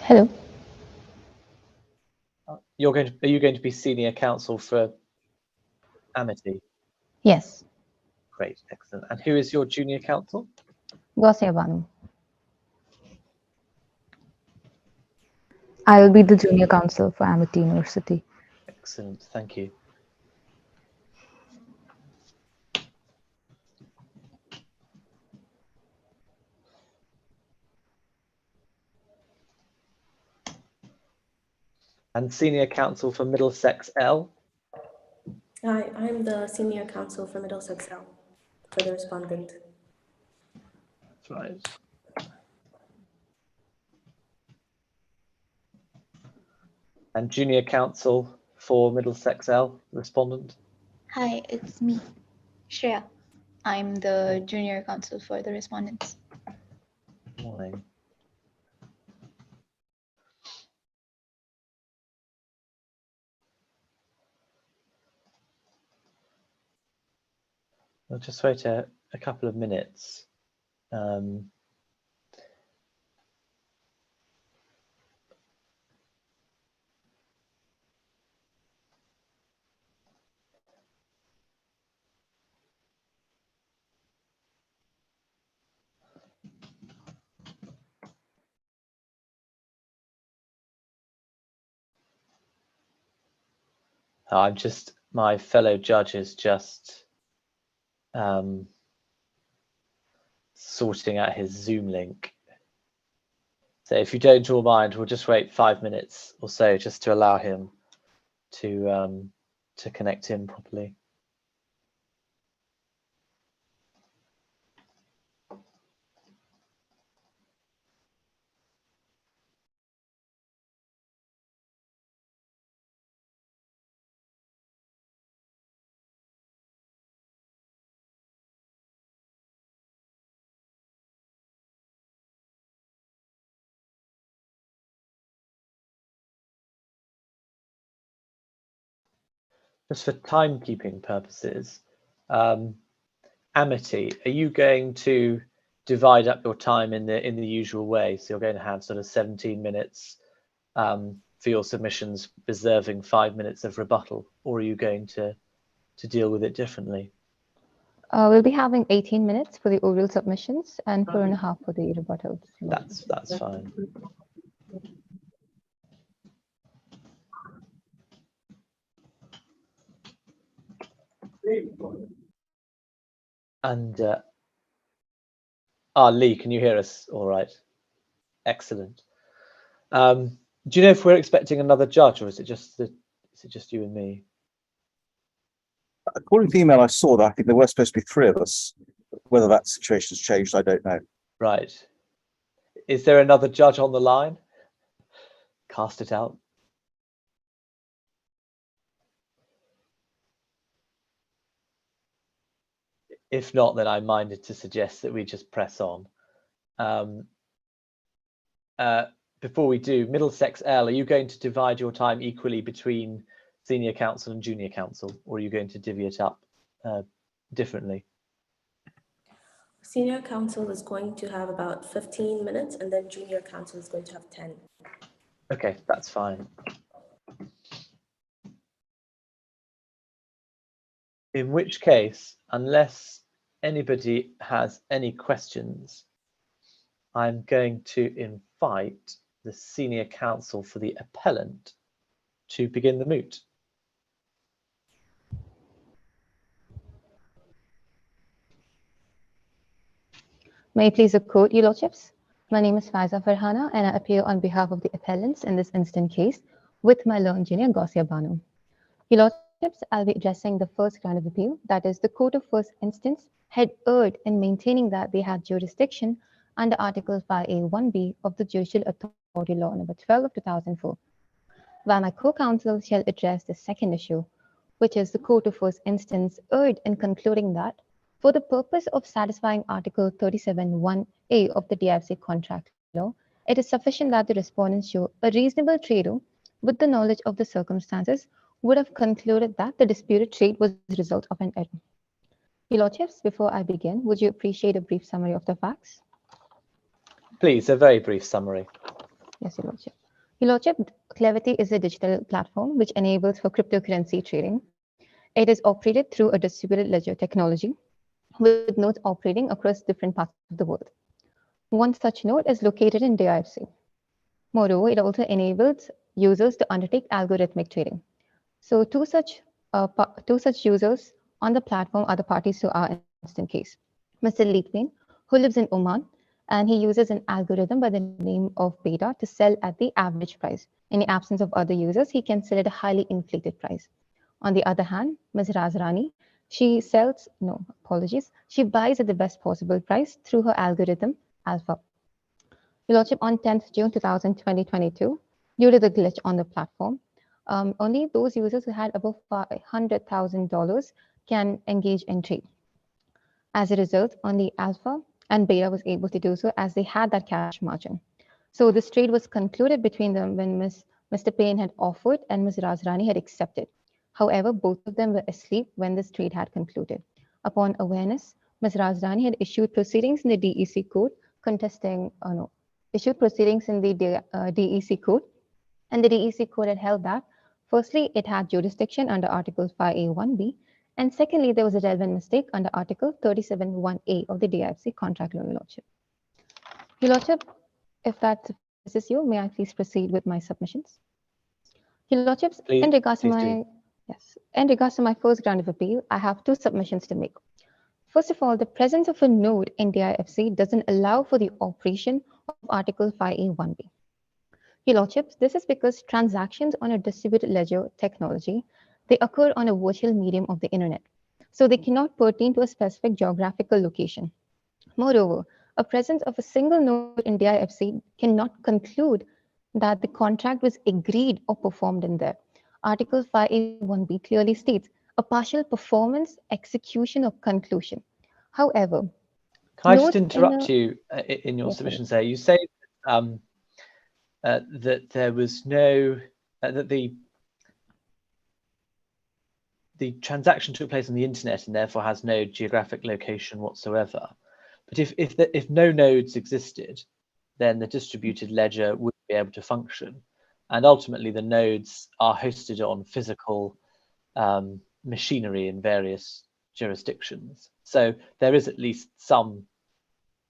Hello. Are you going to be senior counsel for Amity? Yes. Great, excellent. And who is your junior counsel? Gausia Banu. I will be the junior counsel for Amity University. Excellent, thank you. And senior counsel for Middlesex L? Hi, I'm the senior counsel for Middlesex L, for the respondent. That's right. And junior counsel for Middlesex L, respondent? Hi, it's me, Shreya. I'm the junior counsel for the respondents. Morning. We'll just wait a couple of minutes. My fellow judge is just sorting out his Zoom link. So if you don't all mind, we'll just wait 5 minutes or so just to allow him to connect in properly. Just for timekeeping purposes, Amity, are you going to divide up your time in the usual way? So you're going to have sort of 17 minutes for your submissions, reserving 5 minutes of rebuttal, or are you going to deal with it differently? We'll be having 18 minutes for the oral submissions and 4.5 for the rebuttals. That's fine. And Lee, can you hear us all right? Excellent. Do you know if we're expecting another judge, or is it just you and me? According to the email I saw, that I think there were supposed to be 3 of us. Whether that situation has changed, I don't know. Right. Is there another judge on the line? Cast it out. If not, then I minded to suggest that we just press on. Before we do, Middlesex L, are you going to divide your time equally between senior counsel and junior counsel, or are you going to divvy it up differently? Senior counsel is going to have about 15 minutes, and then junior counsel is going to have 10. Okay, that's fine. In which case, unless anybody has any questions, I'm going to invite the senior counsel for the appellant to begin the moot. May I please quote, Your Lordships? My name is Faiza Farhana, and I appear on behalf of the appellants in this instant case with my learned junior Gausia Banu. Your Lordships, I'll be addressing the first ground of appeal, that is, the Court of First Instance had erred in maintaining that they had jurisdiction under Articles 5A1B of the Judicial Authority Law No. 12 of 2004. While my co-counsel shall address the second issue, which is the Court of First Instance erred in concluding that for the purpose of satisfying Article 37(1)A of the DFC contract law, it is sufficient that the respondents show a reasonable trader with the knowledge of the circumstances would have concluded that the disputed trade was the result of an error. Your Lordships, before I begin, would you appreciate a brief summary of the facts? Please, a very brief summary. Yes, Your Lordship. Your Lordship, Clevity is a digital platform which enables for cryptocurrency trading. It is operated through a distributed ledger technology with nodes operating across different parts of the world. One such node is located in DIFC. Moreover, it also enables users to undertake algorithmic trading. So two such users on the platform are the parties to our instant case. Mr. Litwin, who lives in Oman, and he uses an algorithm by the name of beta to sell at the average price. In the absence of other users, he can sell at a highly inflated price. On the other hand, Ms. Razrani, she buys at the best possible price through her algorithm alpha. Your Lordship, on 10th June 2022, due to the glitch on the platform, only those users who had above $100,000 can engage in trade. As a result, only alpha and beta was able to do so as they had that cash margin. So this trade was concluded between them when Mr. Payne had offered and Ms. Razrani had accepted. However, both of them were asleep when this trade had concluded. Upon awareness, Ms. Razrani had issued proceedings in the DEC code DEC code, and the DEC code had held that, firstly, it had jurisdiction under Article 5A1B, and secondly, there was a relevant mistake under Article 37(1)A of the DIFC contract law, Your Lordship. Your Lordship, if that suffices you, may I please proceed with my submissions? Your Lordships, in regards to my first ground of appeal, I have two submissions to make. First of all, the presence of a node in DIFC doesn't allow for the operation of Article 5A1B. Your Lordships, this is because transactions on a distributed ledger technology, they occur on a virtual medium of the internet. So they cannot pertain to a specific geographical location. Moreover, a presence of a single node in DIFC cannot conclude that the contract was agreed or performed in there. Article 5A1B clearly states a partial performance, execution, or conclusion. However, can I just interrupt you in your submissions there? You say that there was no that the transaction took place on the internet and therefore has no geographic location whatsoever. But if no nodes existed, then the distributed ledger would be able to function, and ultimately the nodes are hosted on physical machinery in various jurisdictions. So there is at least some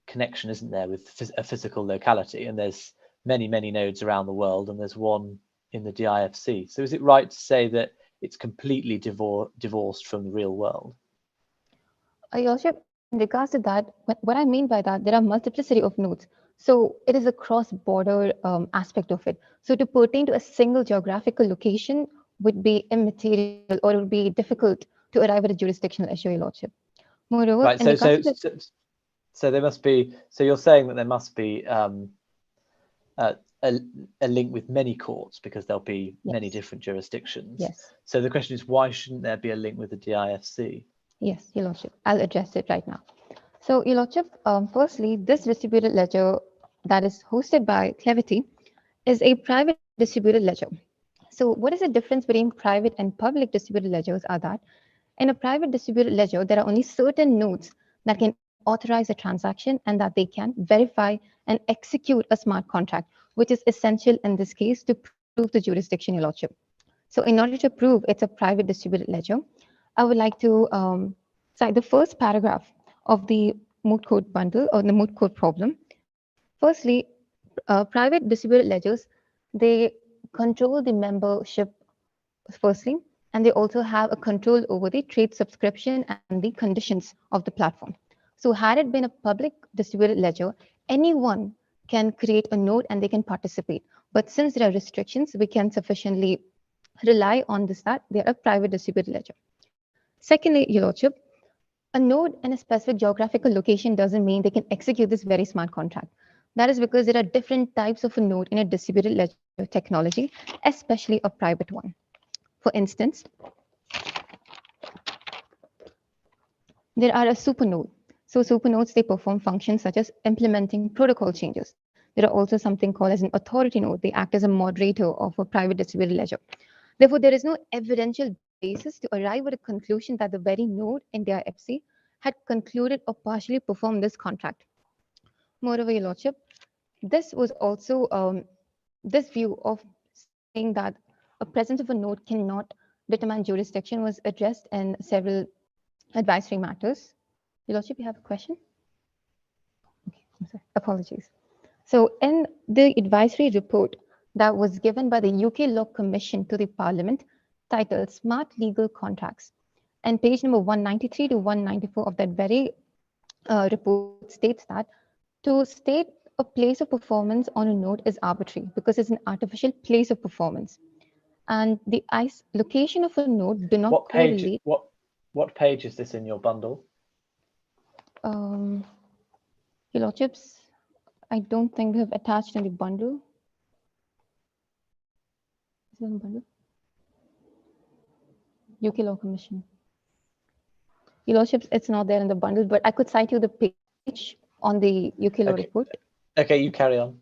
connection, isn't there, with a physical locality, and there's many nodes around the world, and there's one in the DIFC. So is it right to say that it's completely divorced from the real world? Your Lordship, in regards to that, what I mean by that, there are multiplicity of nodes. So it is a cross-border aspect of it. So to pertain to a single geographical location would be immaterial, or it would be difficult to arrive at a jurisdictional issue, Your Lordship. Moreover, right. So there must be. So you're saying that there must be a link with many courts because there'll be many different jurisdictions. Yes. So the question is, why shouldn't there be a link with the DIFC? Yes, Your Lordship. I'll address it right now. So, Your Lordship, firstly, this distributed ledger that is hosted by Clevity is a private distributed ledger. So what is the difference between private and public distributed ledgers are that in a private distributed ledger, there are only certain nodes that can authorize a transaction and that they can verify and execute a smart contract, which is essential in this case to prove the jurisdiction, Your Lordship. So in order to prove it's a private distributed ledger, I would like to cite the first paragraph of the Moot code bundle or the Moot code problem. Firstly, private distributed ledgers, they control the membership firstly, and they also have a control over the trade subscription and the conditions of the platform. So had it been a public distributed ledger, anyone can create a node and they can participate. But since there are restrictions, we can sufficiently rely on this that they're a private distributed ledger. Secondly, Your Lordship, a node in a specific geographical location doesn't mean they can execute this very smart contract. That is because there are different types of a node in a distributed ledger technology, especially a private one. For instance, there are a supernode. So supernodes, they perform functions such as implementing protocol changes. There are also something called as an authority node. They act as a moderator of a private distributed ledger. Therefore, there is no evidential basis to arrive at a conclusion that the very node in their FC had concluded or partially performed this contract. Moreover, Your Lordship, This was also this view of saying that a presence of a note cannot determine jurisdiction was addressed in several advisory matters. Your Lordship, you have a question? Okay, I'm sorry. Apologies. So in the advisory report that was given by the UK Law Commission to the Parliament titled Smart Legal Contracts, and page number 193 to 194 of that very report states that to state a place of performance on a node is arbitrary because it's an artificial place of performance. And the location of a node do not correlate. What page is this in your bundle? Your Lordships, I don't think we have attached in the bundle. Is it in the bundle? UK Law Commission. Your Lordships, it's not there in the bundle, but I could cite you the page on the UK Law report. Okay, you carry on.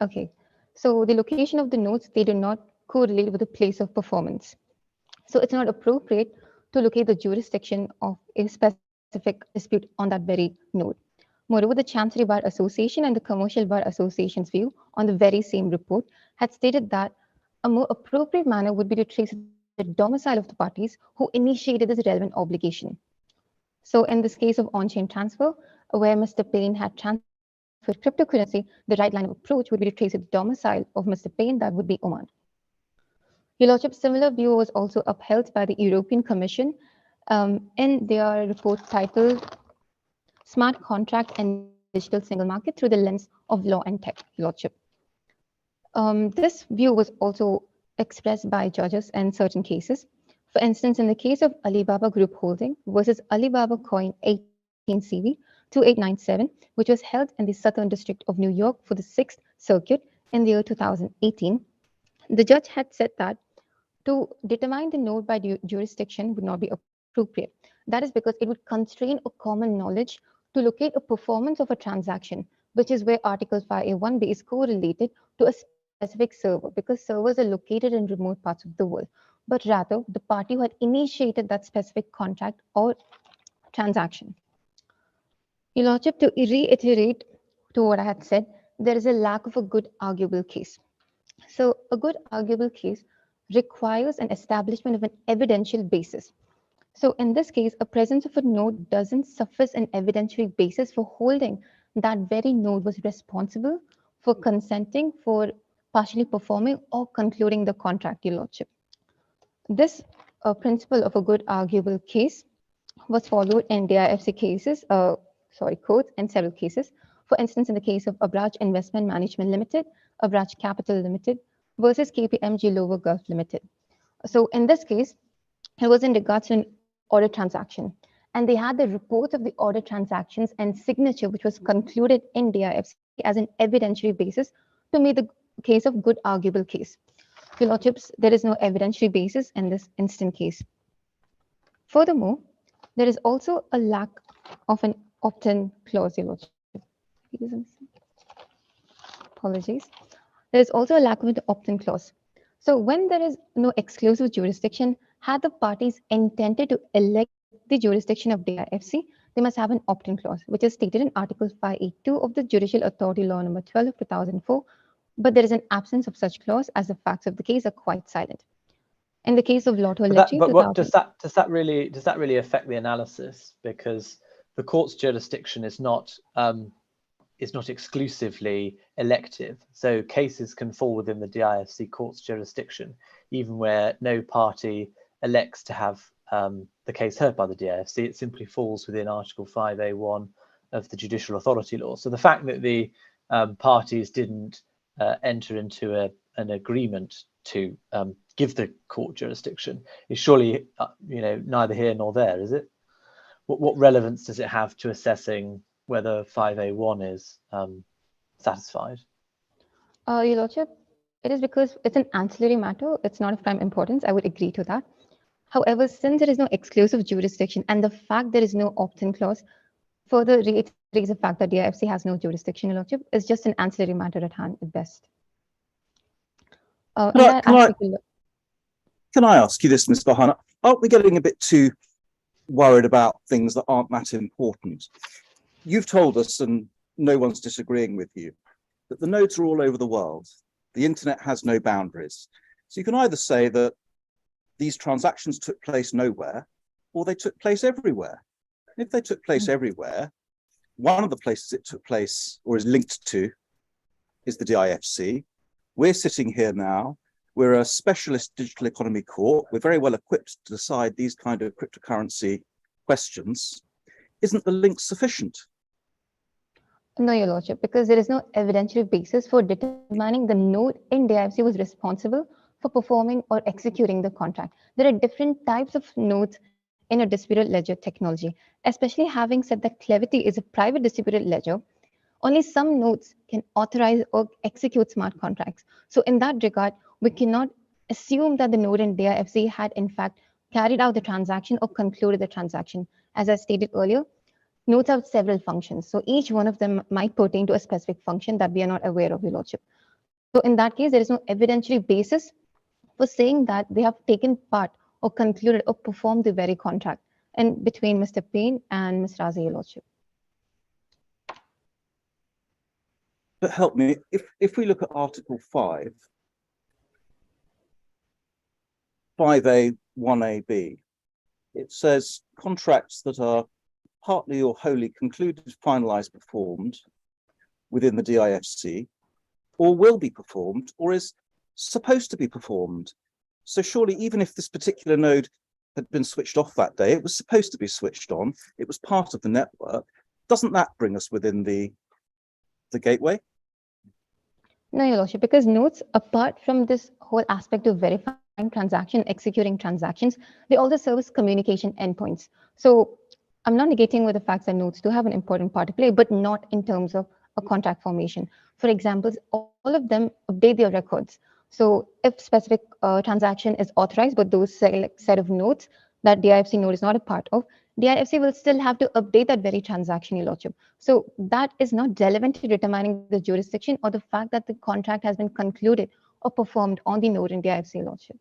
Okay, so the location of the nodes, they do not correlate with the place of performance. So it's not appropriate to locate the jurisdiction of a specific dispute on that very node. Moreover, the Chancery Bar Association and the Commercial Bar Association's view on the very same report had stated that a more appropriate manner would be to trace the domicile of the parties who initiated this relevant obligation. So in this case of on-chain transfer, where Mr. Payne had transferred cryptocurrency, the right line of approach would be to trace the domicile of Mr. Payne, that would be Oman. Your Lordship, similar view was also upheld by the European Commission in their report titled Smart Contract and Digital Single Market through the lens of law and tech, Your Lordship. This view was also expressed by judges in certain cases. For instance, in the case of Alibaba Group Holding versus Alibaba Coin 18CV 2897, which was held in the Southern District of New York for the 6th Circuit in the year 2018, the judge had said that to determine the node by jurisdiction would not be appropriate. That is because it would constrain a common knowledge to locate a performance of a transaction, which is where Article 5A1B is correlated to a specific server, because servers are located in remote parts of the world, but rather the party who had initiated that specific contract or transaction. Your Lordship, to reiterate to what I had said, there is a lack of a good arguable case. So a good arguable case requires an establishment of an evidential basis. So in this case, a presence of a node doesn't suffice an evidentiary basis for holding that very node was responsible for consenting, for partially performing or concluding the contract, Your Lordship. This principle of a good arguable case was followed in DIFC cases, courts in several cases. For instance, in the case of Abraj Investment Management Limited, Abraj Capital Limited versus KPMG Lower Gulf Limited. So in this case, it was in regards to an audit transaction, and they had the reports of the audit transactions and signature, which was concluded in DIFC as an evidentiary basis to make the case of good arguable case. Your Lordships, there is no evidentiary basis in this instant case. Furthermore, there is also a lack of an opt-in clause, Your Lordship. Apologies. There is also a lack of an opt-in clause. So when there is no exclusive jurisdiction, had the parties intended to elect the jurisdiction of DIFC, they must have an opt-in clause, which is stated in Article 582 of the Judicial Authority Law number 12 of 2004, but there is an absence of such clause as the facts of the case are quite silent. In the case of Lotto Electric, but what does that really affect the analysis? Because the court's jurisdiction is not exclusively elective. So cases can fall within the DIFC court's jurisdiction, even where no party elects to have the case heard by the DIFC. It simply falls within Article 5A1 of the Judicial Authority Law. So the fact that the parties didn't enter into an agreement to give the court jurisdiction is surely neither here nor there, is it? What relevance does it have to assessing whether 5A1 is satisfied? Your Lordship, it is because it's an ancillary matter. It's not of prime importance. I would agree to that. However, since there is no exclusive jurisdiction and the fact there is no opt-in clause further reiterates the fact that DIFC has no jurisdiction, Your Lordship, is just an ancillary matter at hand at best. Can I ask you this, Ms. Farhana? Aren't we getting a bit too worried about things that aren't that important? You've told us, and no one's disagreeing with you, that the nodes are all over the world. The internet has no boundaries. So you can either say that these transactions took place nowhere, or they took place everywhere. If they took place everywhere, one of the places it took place or is linked to is the DIFC. We're sitting here now. We're a specialist digital economy court. We're very well equipped to decide these kind of cryptocurrency questions. Isn't the link sufficient? No, Your Lordship, because there is no evidentiary basis for determining the node in DIFC was responsible for performing or executing the contract. There are different types of nodes in a distributed ledger technology, especially having said that Clevity is a private distributed ledger. Only some nodes can authorize or execute smart contracts. So in that regard, we cannot assume that the node in DIFC had in fact carried out the transaction or concluded the transaction. As I stated earlier, nodes have several functions. So each one of them might pertain to a specific function that we are not aware of, Your Lordship. So in that case, there is no evidentiary basis for saying that they have taken part or concluded or performed the very contract and between Mr. Payne and Ms. Razi, Your Lordship. But help me, if we look at Article 5, 5A, 1AB, it says contracts that are partly or wholly concluded, finalized, performed within the DIFC, or will be performed, or is supposed to be performed. So surely, even if this particular node had been switched off that day, it was supposed to be switched on, it was part of the network. Doesn't that bring us within the gateway? No, Your Lordship, because nodes, apart from this whole aspect of verifying transaction, executing transactions, they also serve as communication endpoints. So I'm not negating with the fact that nodes do have an important part to play, but not in terms of a contract formation. For example, all of them update their records. So if specific transaction is authorized, but those set of nodes that DIFC node is not a part of, DIFC will still have to update that very transaction, Your Lordship. So that is not relevant to determining the jurisdiction or the fact that the contract has been concluded or performed on the node in DIFC, Your Lordship.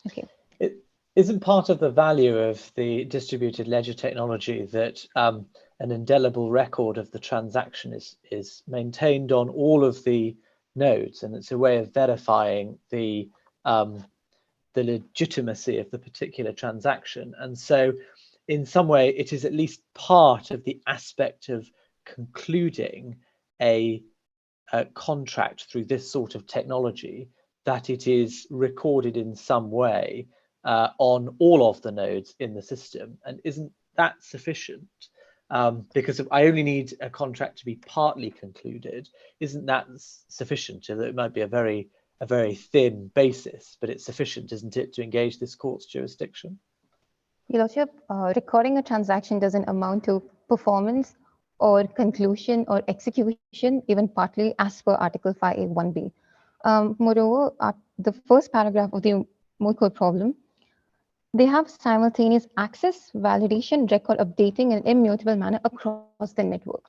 Okay. It isn't part of the value of the distributed ledger technology that an indelible record of the transaction is maintained on all of the nodes, and it's a way of verifying the legitimacy of the particular transaction. And so in some way it is at least part of the aspect of concluding a contract through this sort of technology that it is recorded in some way on all of the nodes in the system. And isn't that sufficient? Because if I only need a contract to be partly concluded, isn't that sufficient? It might be a very thin basis, but it's sufficient, isn't it, to engage this court's jurisdiction? Your Lordship, recording a transaction doesn't amount to performance or conclusion or execution, even partly, as per Article 5A 1B. Moreover, the first paragraph of the Moot code problem, they have simultaneous access, validation, record updating in an immutable manner across the network.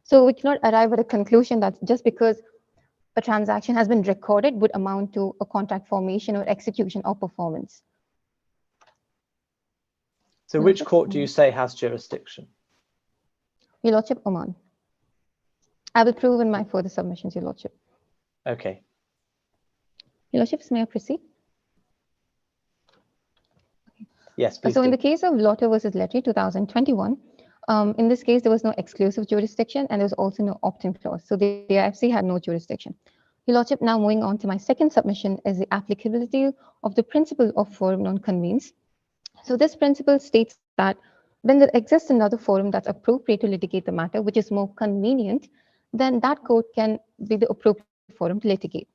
So we cannot arrive at a conclusion that just because a transaction has been recorded would amount to a contract formation or execution or performance. So which court do you say has jurisdiction? Your Lordship, Oman. I will prove in my further submissions, Your Lordship. Okay. Your Lordships, may I proceed? Yes, please. So in the case of Lotter versus Lettery 2021, in this case, there was no exclusive jurisdiction and there was also no opt-in clause. So the IFC had no jurisdiction. Your Lordship, now moving on to my second submission is the applicability of the principle of forum non-convenes. So this principle states that when there exists another forum that's appropriate to litigate the matter, which is more convenient, then that court can be the appropriate forum to litigate.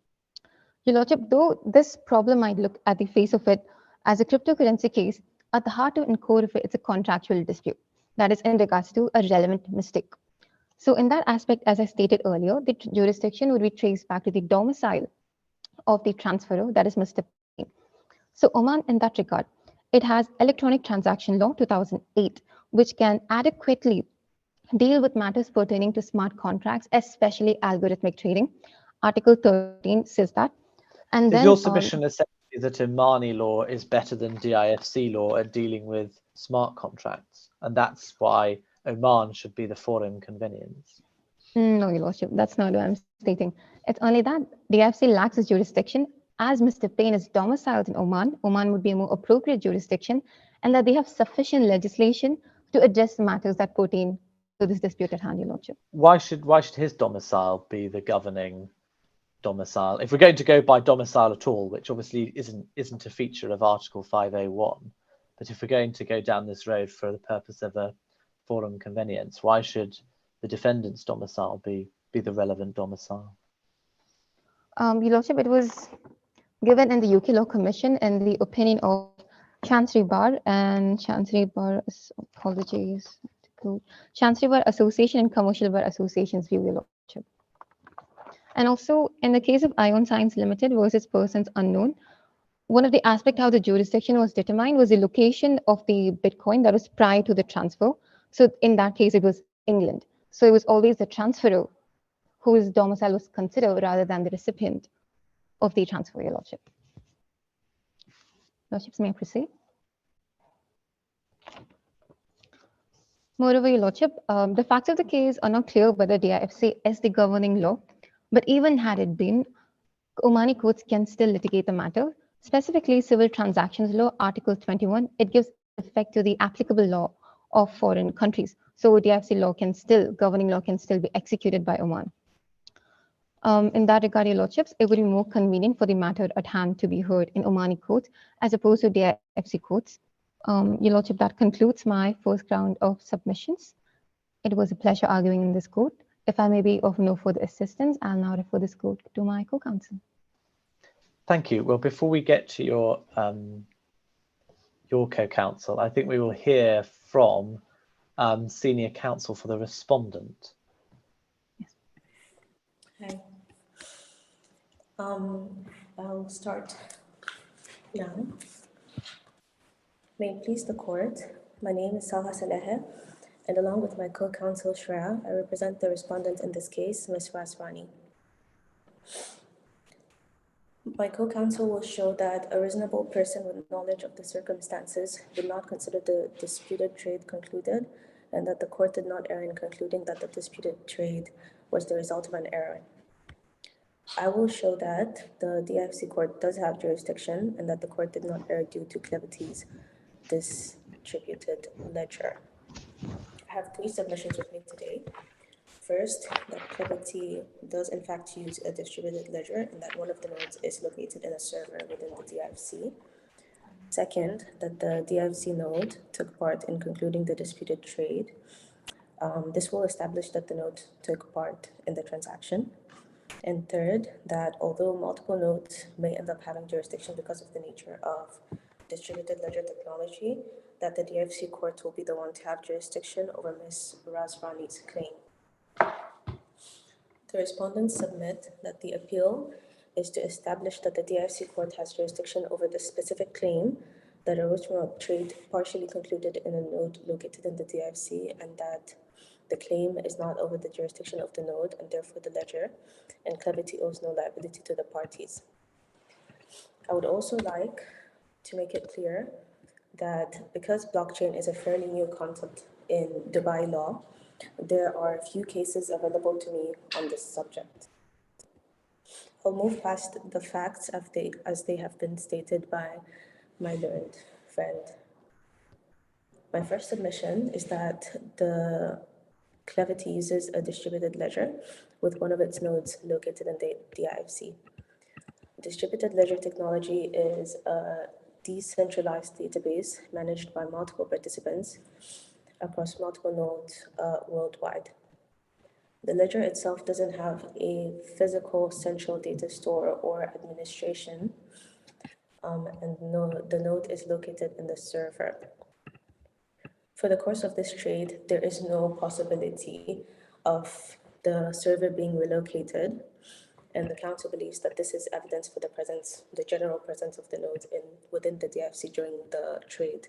Your Lordship, though this problem might look at the face of it as a cryptocurrency case, at the heart and core of it, it's a contractual dispute. That is in regards to a relevant mistake. So in that aspect, as I stated earlier, the jurisdiction would be traced back to the domicile of the transferor, that is Mr. Payne. So Oman, in that regard, it has Electronic Transaction Law 2008, which can adequately deal with matters pertaining to smart contracts, especially algorithmic trading. Article 13 says that. And then your submission essentially that Omani law is better than DIFC law at dealing with smart contracts, and that's why Oman should be the foreign convenience. No, Your Lordship, that's not what I'm stating. It's only that the IFC lacks its jurisdiction. As Mr. Payne is domiciled in Oman, Oman would be a more appropriate jurisdiction, and that they have sufficient legislation to address matters that pertain to this dispute at hand, Your Lordship. Why should his domicile be the governing domicile? If we're going to go by domicile at all, which obviously isn't a feature of Article 5A1, but if we're going to go down this road for the purpose of a forum convenience, why should the defendant's domicile be the relevant domicile? Your Lordship, it was given in the UK Law Commission in the opinion of Chancery Bar and Chancery Bar, apologies, Chancery Bar Association and Commercial Bar Association's view, Your Lordship. And also in the case of Ion Science Limited versus Persons Unknown, one of the aspects how the jurisdiction was determined was the location of the Bitcoin that was prior to the transfer. So in that case, it was England. So it was always the transferor whose domicile was considered rather than the recipient of the transfer, Your Lordship. Lordships, may I proceed? Moreover, Your Lordship, the facts of the case are not clear whether DIFC is the governing law, but even had it been, Omani courts can still litigate the matter. Specifically, Civil Transactions Law, Article 21, it gives effect to the applicable law of foreign countries. So DIFC law can still, governing law can still be executed by Oman. In that regard, Your Lordships, it would be more convenient for the matter at hand to be heard in Omani courts as opposed to DIFC courts. Your Lordship, that concludes my first round of submissions. It was a pleasure arguing in this court. If I may be of no further assistance, I'll now refer this court to my co-counsel. Thank you. Well, before we get to your co-counsel, I think we will hear from senior counsel for the respondent. Yes. Hi. I'll start now. May it please the court, my name is Salha Saleh, and along with my co-counsel Shreya, I represent the respondent in this case, Ms. Raswani. My co-counsel will show that a reasonable person with knowledge of the circumstances would not consider the disputed trade concluded, and that the court did not err in concluding that the disputed trade was the result of an error. I will show that the DIFC court does have jurisdiction and that the court did not err due to Clevity's distributed ledger. I have 3 submissions with me today. First, that Clevity does in fact use a distributed ledger and that one of the nodes is located in a server within the DIFC. Second, that the DIFC node took part in concluding the disputed trade. This will establish that the node took part in the transaction. And third, that although multiple nodes may end up having jurisdiction because of the nature of distributed ledger technology, that the DIFC court will be the one to have jurisdiction over Ms. Raswani's claim. The respondents submit that the appeal is to establish that the DIFC court has jurisdiction over the specific claim that arose from a trade partially concluded in a node located in the DIFC, and that the claim is not over the jurisdiction of the node and therefore the ledger, and Clevity owes no liability to the parties. I would also like to make it clear that because blockchain is a fairly new concept in Dubai law, there are a few cases available to me on this subject. I'll move past the facts as they have been stated by my learned friend. My first submission is that the Clevity uses a distributed ledger with one of its nodes located in the DIFC. Distributed ledger technology is a decentralized database managed by multiple participants across multiple nodes worldwide. The ledger itself doesn't have a physical central data store or administration, and the node is located in the server. For the course of this trade, there is no possibility of the server being relocated, and the council believes that this is evidence for the general presence of the nodes within the DIFC during the trade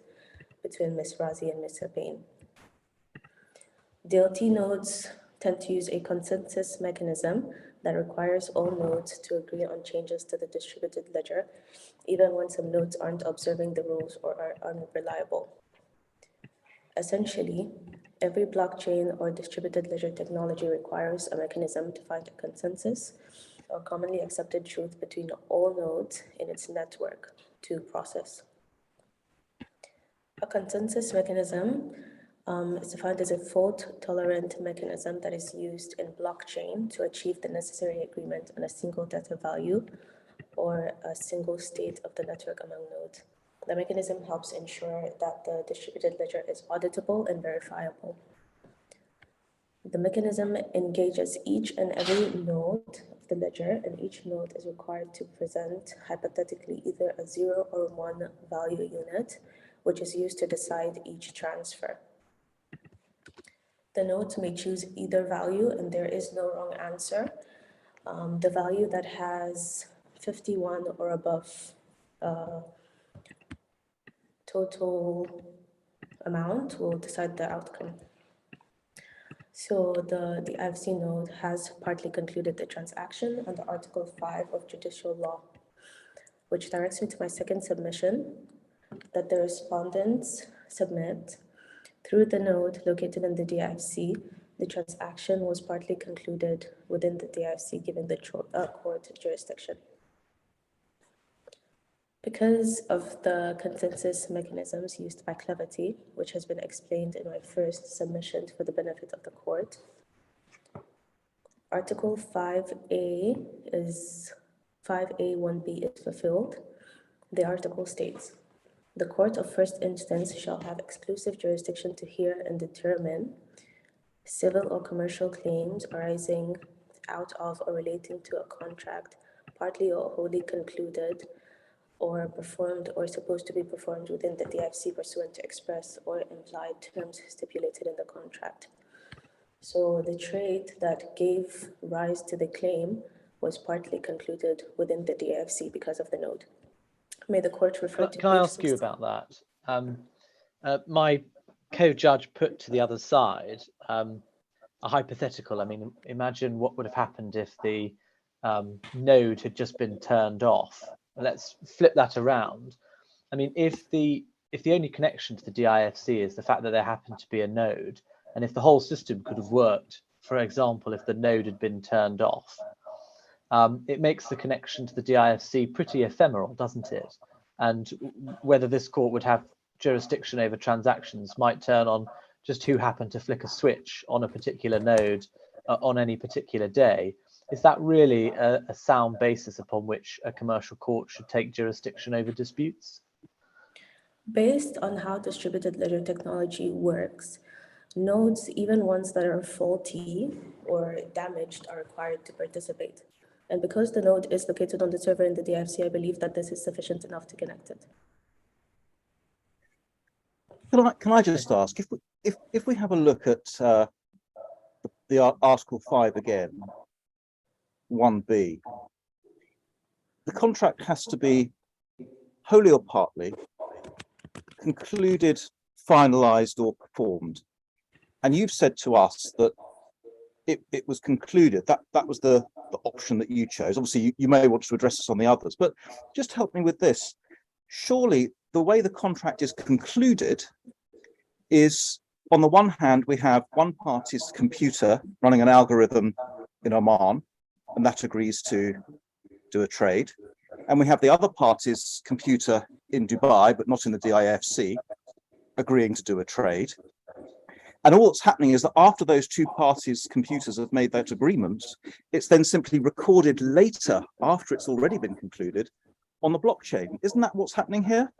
between Ms. Razi and Mr. Payne. DLT nodes tend to use a consensus mechanism that requires all nodes to agree on changes to the distributed ledger, even when some nodes aren't observing the rules or are unreliable. Essentially, Every blockchain or distributed ledger technology requires a mechanism to find a consensus or commonly accepted truth between all nodes in its network to process. A consensus mechanism is defined as a fault-tolerant mechanism that is used in blockchain to achieve the necessary agreement on a single data value or a single state of the network among nodes. The mechanism helps ensure that the distributed ledger is auditable and verifiable. The mechanism engages each and every node of the ledger, and each node is required to present hypothetically either a 0 or 1 value unit, which is used to decide each transfer. The nodes may choose either value, and there is no wrong answer. The value that has 51 or above total amount will decide the outcome. So the IFC node has partly concluded the transaction under Article 5 of Judicial Law, which directs me to my second submission, that the respondents submit through the node located in the DIFC. The transaction was partly concluded within the DIFC, given the court jurisdiction. Because of the consensus mechanisms used by Clevity, which has been explained in my first submission for the benefit of the court, Article 5A1B is fulfilled. The article states, the court of first instance shall have exclusive jurisdiction to hear and determine civil or commercial claims arising out of or relating to a contract, partly or wholly concluded or performed or supposed to be performed within the DIFC pursuant to express or implied terms stipulated in the contract. So the trade that gave rise to the claim was partly concluded within the DIFC because of the node. May the court refer to Can I ask you about that? My co-judge put to the other side a hypothetical. I mean, imagine what would have happened if the node had just been turned off. Let's flip that around. I mean, if the only connection to the DIFC is the fact that there happened to be a node, and if the whole system could have worked, for example, if the node had been turned off, it makes the connection to the DIFC pretty ephemeral, doesn't it? And whether this court would have jurisdiction over transactions might turn on just who happened to flick a switch on a particular node on any particular day. Is that really a sound basis upon which a commercial court should take jurisdiction over disputes? Based on how distributed ledger technology works, nodes, even ones that are faulty or damaged, are required to participate. And because the node is located on the server in the DIFC, I believe that this is sufficient enough to connect it. Can I just ask, if we have a look at the Article 5 again, 1B, the contract has to be wholly or partly concluded, finalized, or performed. And you've said to us that it was concluded. That was the option that you chose. Obviously, you may want to address this on the others, but just help me with this. Surely the way the contract is concluded is, on the one hand, we have one party's computer running an algorithm in Oman, and that agrees to do a trade. And we have the other party's computer in Dubai, but not in the DIFC, agreeing to do a trade. And all that's happening is that after those two parties' computers have made that agreement, it's then simply recorded later, after it's already been concluded, on the blockchain. Isn't that what's happening here?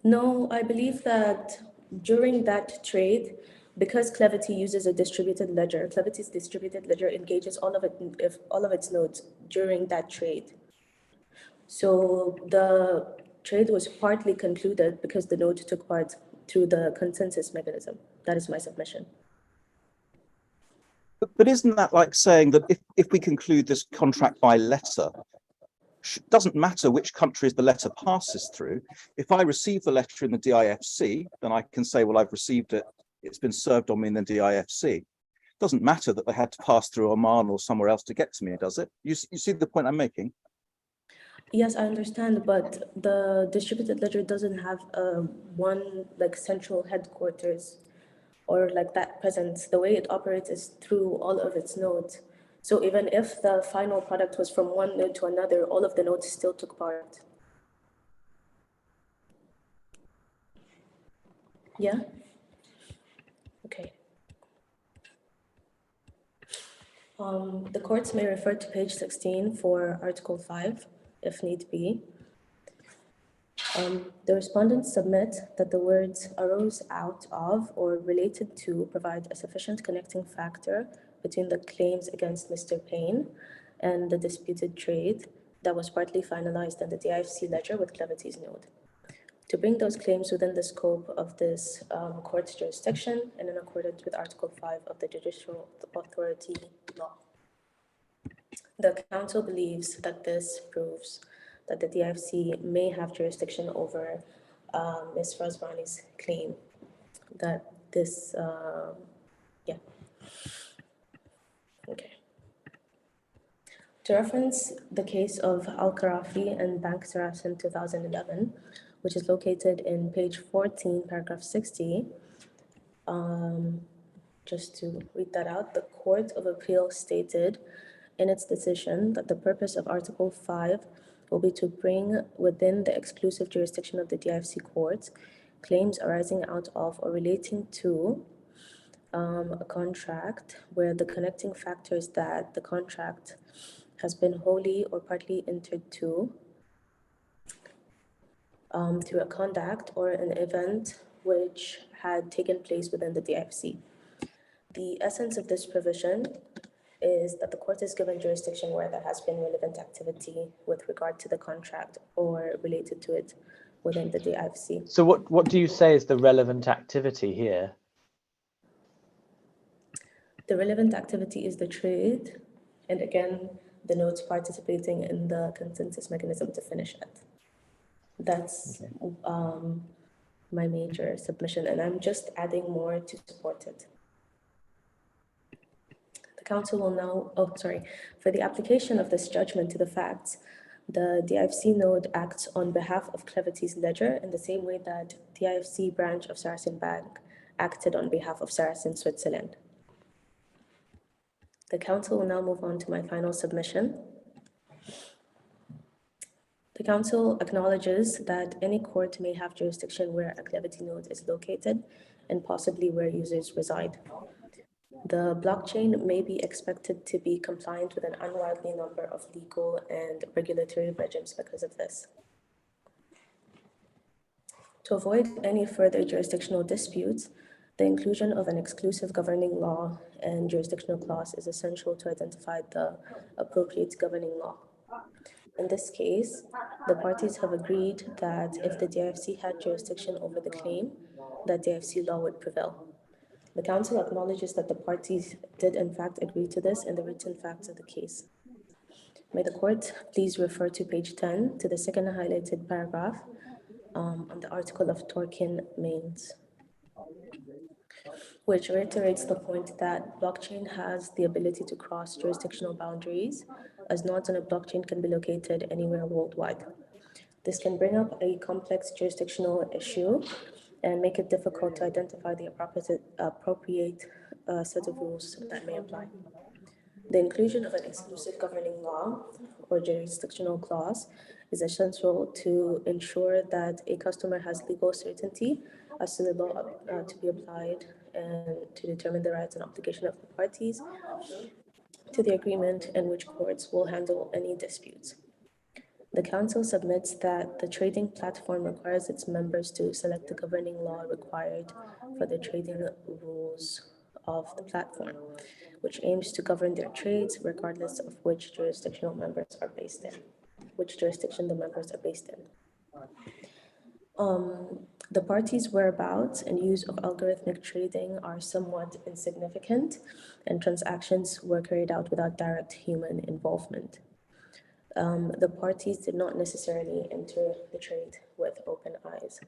No, I believe that during that trade, because Clevity uses a distributed ledger, Clevity's distributed ledger engages all of its nodes during that trade. So the trade was partly concluded because the node took part through the consensus mechanism. That is my submission. But isn't that like saying that if we conclude this contract by letter, doesn't matter which countries the letter passes through. If I receive the letter in the DIFC, then I can say, well, I've received it. It's been served on me in the DIFC. It doesn't matter that they had to pass through Oman or somewhere else to get to me, does it? You see the point I'm making? Yes, I understand, but the distributed ledger doesn't have one like central headquarters or like that presence, the way it operates is through all of its nodes. So even if the final product was from one node to another, all of the nodes still took part. Yeah? Okay. The courts may refer to page 16 for Article 5, if need be. The respondents submit that the words arose out of or related to provide a sufficient connecting factor between the claims against Mr. Payne and the disputed trade that was partly finalized in the DIFC ledger with Clevity's node. To bring those claims within the scope of this court's jurisdiction and in accordance with Article 5 of the Judicial Authority Law. The Council believes that this proves that the DIFC may have jurisdiction over Ms. Razvani's claim that this, yeah. Okay. To reference the case of Al-Karafi and Bank Saracen 2011, which is located in page 14, paragraph 60, just to read that out, the Court of Appeal stated in its decision that the purpose of Article 5 will be to bring within the exclusive jurisdiction of the DIFC courts claims arising out of or relating to a contract where the connecting factor is that the contract has been wholly or partly entered to through a conduct or an event which had taken place within the DIFC. The essence of this provision is that the court is given jurisdiction where there has been relevant activity with regard to the contract or related to it within the DIFC. So what do you say is the relevant activity here? The relevant activity is the trade, and again, the nodes participating in the consensus mechanism to finish it. That's my major submission, and I'm just adding more to support it. The council will now, for the application of this judgment to the facts, the DIFC node acts on behalf of Clevity's ledger in the same way that DIFC branch of Saracen Bank acted on behalf of Saracen Switzerland. The council will now move on to my final submission. The council acknowledges that any court may have jurisdiction where a Clevity node is located and possibly where users reside. The blockchain may be expected to be compliant with an unwieldy number of legal and regulatory regimes because of this. To avoid any further jurisdictional disputes, the inclusion of an exclusive governing law and jurisdictional clause is essential to identify the appropriate governing law. In this case, the parties have agreed that if the DIFC had jurisdiction over the claim, that DIFC law would prevail. The council acknowledges that the parties did in fact agree to this in the written facts of the case. May the court please refer to page 10 to the second highlighted paragraph on the article of Torkin Mains, which reiterates the point that blockchain has the ability to cross jurisdictional boundaries, as nodes on a blockchain can be located anywhere worldwide. This can bring up a complex jurisdictional issue and make it difficult to identify the appropriate set of rules that may apply. The inclusion of an exclusive governing law or jurisdictional clause is essential to ensure that a customer has legal certainty as to the law to be applied and to determine the rights and obligation of the parties to the agreement and which courts will handle any disputes. The council submits that the trading platform requires its members to select the governing law required for the trading rules of the platform, which aims to govern their trades regardless of which jurisdictional members are based in, which jurisdiction the members are based in. The parties' whereabouts and use of algorithmic trading are somewhat insignificant, and transactions were carried out without direct human involvement. The parties did not necessarily enter the trade with open eyes.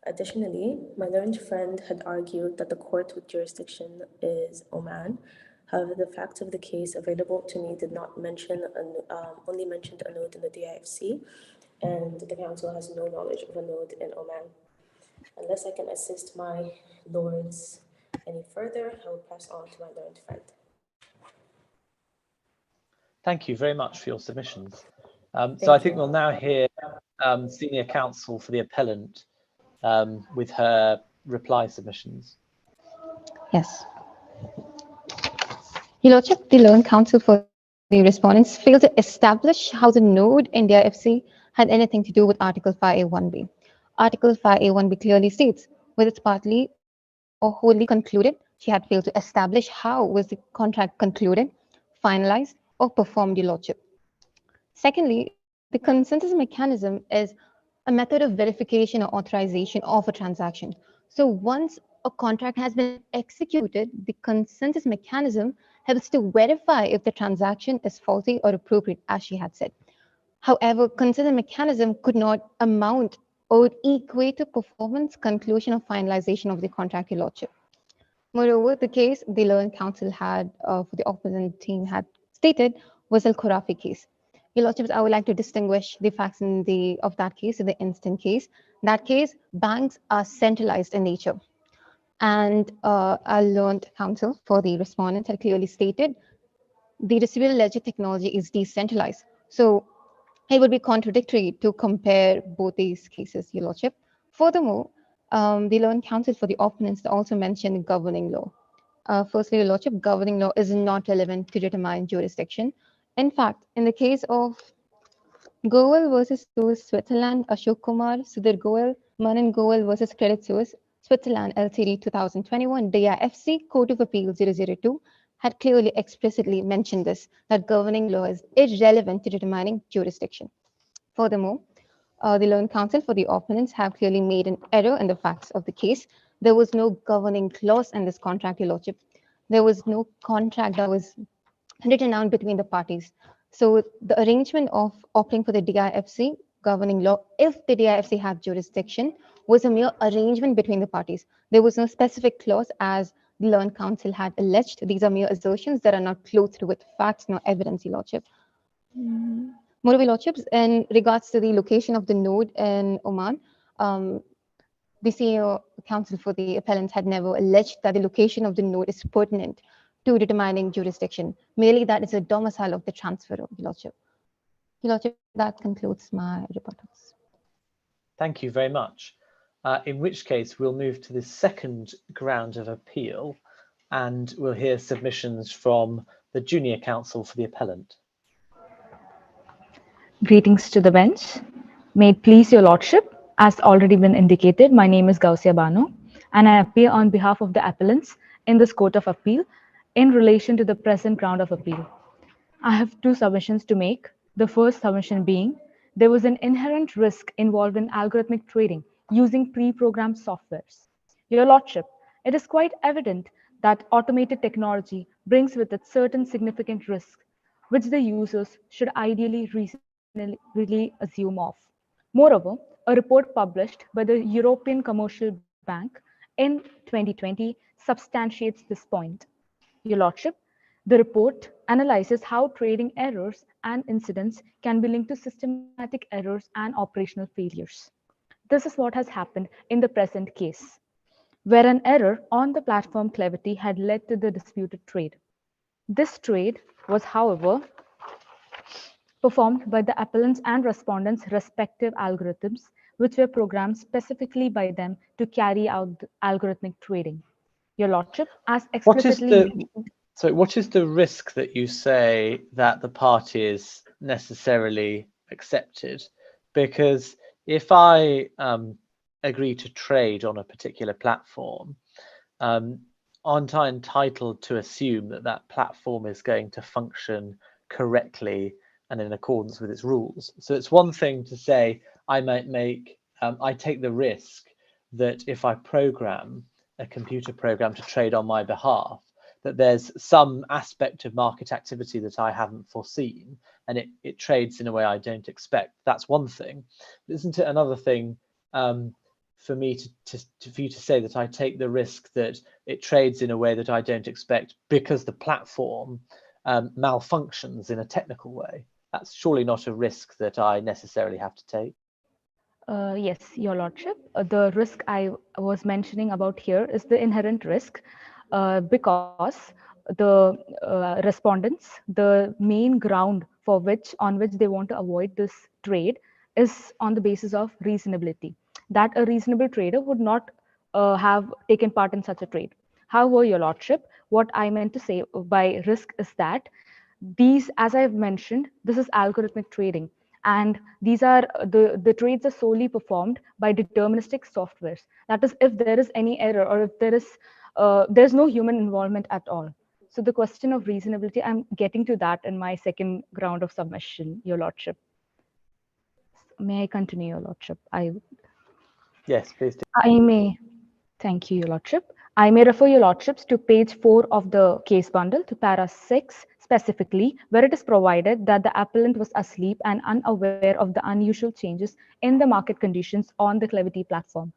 Additionally, my learned friend had argued that the court with jurisdiction is Oman. However, the facts of the case available to me did not mention, only mentioned a node in the DIFC, and the council has no knowledge of a node in Oman. Unless I can assist my lords Any further, I will pass on to my learned friend. Thank you very much for your submissions. So Thank I think you. we'll now hear Senior Counsel for the Appellant with her reply submissions. Yes. Your Lordship, the Learned Counsel for the respondents failed to establish how the node in the IFC had anything to do with Article 5A1B. Article 5A1B clearly states, whether it's partly or wholly concluded, she had failed to establish how was the contract concluded, finalized, or performed, Your Lordship. Secondly, the consensus mechanism is a method of verification or authorization of a transaction. So once a contract has been executed, the consensus mechanism helps to verify if the transaction is faulty or appropriate, as she had said. However, consensus mechanism could not amount or equate to performance, conclusion, or finalization of the contract, Your Lordship. Moreover, the case the Learned Counsel had for the opposite team had stated was Al Khurafi case. Your Lordships, I would like to distinguish the facts of that case, in the instant case. That case, banks are centralized in nature. And our Learned Counsel for the respondent had clearly stated the distributed ledger technology is decentralized. So it would be contradictory to compare both these cases, Your Lordship. Furthermore, the Learned Counsel for the opponents also mentioned governing law. Firstly, Your Lordship, governing law is not relevant to determine jurisdiction. In fact, in the case of Goel versus Suez, Switzerland, Ashok Kumar, Sudhir Goel, Manan Goel versus Credit Suisse, Switzerland, LTD 2021, DIFC Court of Appeal 002 had clearly explicitly mentioned this, that governing law is irrelevant to determining jurisdiction. Furthermore, the Learned Counsel for the opponents have clearly made an error in the facts of the case. There was no governing clause in this contract, Your Lordship. There was no contract that was written out between the parties. So the arrangement of opting for the DIFC governing law, if the DIFC had jurisdiction, was a mere arrangement between the parties. There was no specific clause as the Learned Counsel had alleged. These are mere assertions that are not clothed with facts nor evidence, Your Lordship. Moreover, Lordships, in regards to the location of the node in Oman, the senior counsel for the appellants had never alleged that the location of the node is pertinent to determining jurisdiction, merely that it's a domicile of the transferor, Your Lordship. Your Lordship, that concludes my rebuttals. Thank you very much. In which case, we'll move to the second ground of appeal, and we'll hear submissions from the junior counsel for the appellant. Greetings to the bench. May it please your lordship, as already been indicated, my name is Gausia Banu, and I appear on behalf of the appellants in this court of appeal in relation to the present ground of appeal. I have two submissions to make. The first submission being, there was an inherent risk involved in algorithmic trading using pre-programmed softwares. Your lordship, it is quite evident that automated technology brings with it certain significant risks, which the users should ideally reasonably assume of. Moreover, a report published by the European Commercial Bank in 2020 substantiates this point. Your lordship, the report analyzes how trading errors and incidents can be linked to systematic errors and operational failures. This is what has happened in the present case, where an error on the platform Clevity had led to the disputed trade. This trade was, however, performed by the appellants and respondents' respective algorithms, which were programmed specifically by them to carry out algorithmic trading. Your lordship, as explicitly what is the risk that you say that the parties necessarily accepted? Because if I agree to trade on a particular platform, aren't I entitled to assume that that platform is going to function correctly and in accordance with its rules? So it's one thing to say I might make, I take the risk that if I program a computer program to trade on my behalf, that there's some aspect of market activity that I haven't foreseen and it trades in a way I don't expect. That's one thing. Isn't it another thing for me for you to say that I take the risk that it trades in a way that I don't expect because the platform malfunctions in a technical way? That's surely not a risk that I necessarily have to take. Yes, Your Lordship. The risk I was mentioning about here is the inherent risk because the respondents, the main ground for on which they want to avoid this trade is on the basis of reasonability, that a reasonable trader would not have taken part in such a trade. However, Your Lordship, what I meant to say by risk is that these, as I've mentioned, this is algorithmic trading, and these are the trades are solely performed by deterministic softwares. That is, if there is any error or if there's no human involvement at all. So the question of reasonability, I'm getting to that in my second round of submission, Your Lordship. May I continue, Your Lordship? Yes, please do. I may. Thank you, Your Lordship. I may refer Your Lordships to page 4 of the case bundle, to para 6 specifically, where it is provided that the appellant was asleep and unaware of the unusual changes in the market conditions on the Clevity platform.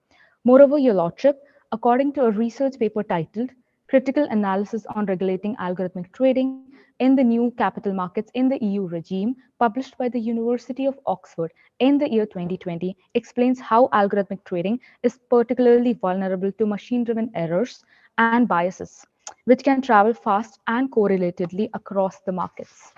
Moreover, Your Lordship, according to a research paper titled Critical Analysis on Regulating Algorithmic Trading in the New Capital Markets in the EU Regime, published by the University of Oxford in the year 2020, explains how algorithmic trading is particularly vulnerable to machine-driven errors and biases, which can travel fast and correlatedly across the markets.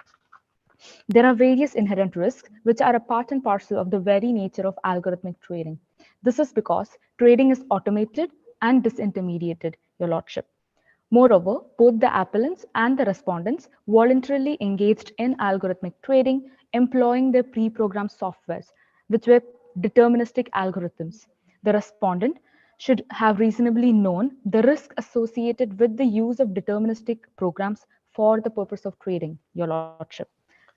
There are various inherent risks which are a part and parcel of the very nature of algorithmic trading. This is because trading is automated and disintermediated, Your Lordship. Moreover, both the appellants and the respondents voluntarily engaged in algorithmic trading, employing their pre-programmed softwares, which were deterministic algorithms. The respondent should have reasonably known the risk associated with the use of deterministic programs for the purpose of trading, Your Lordship.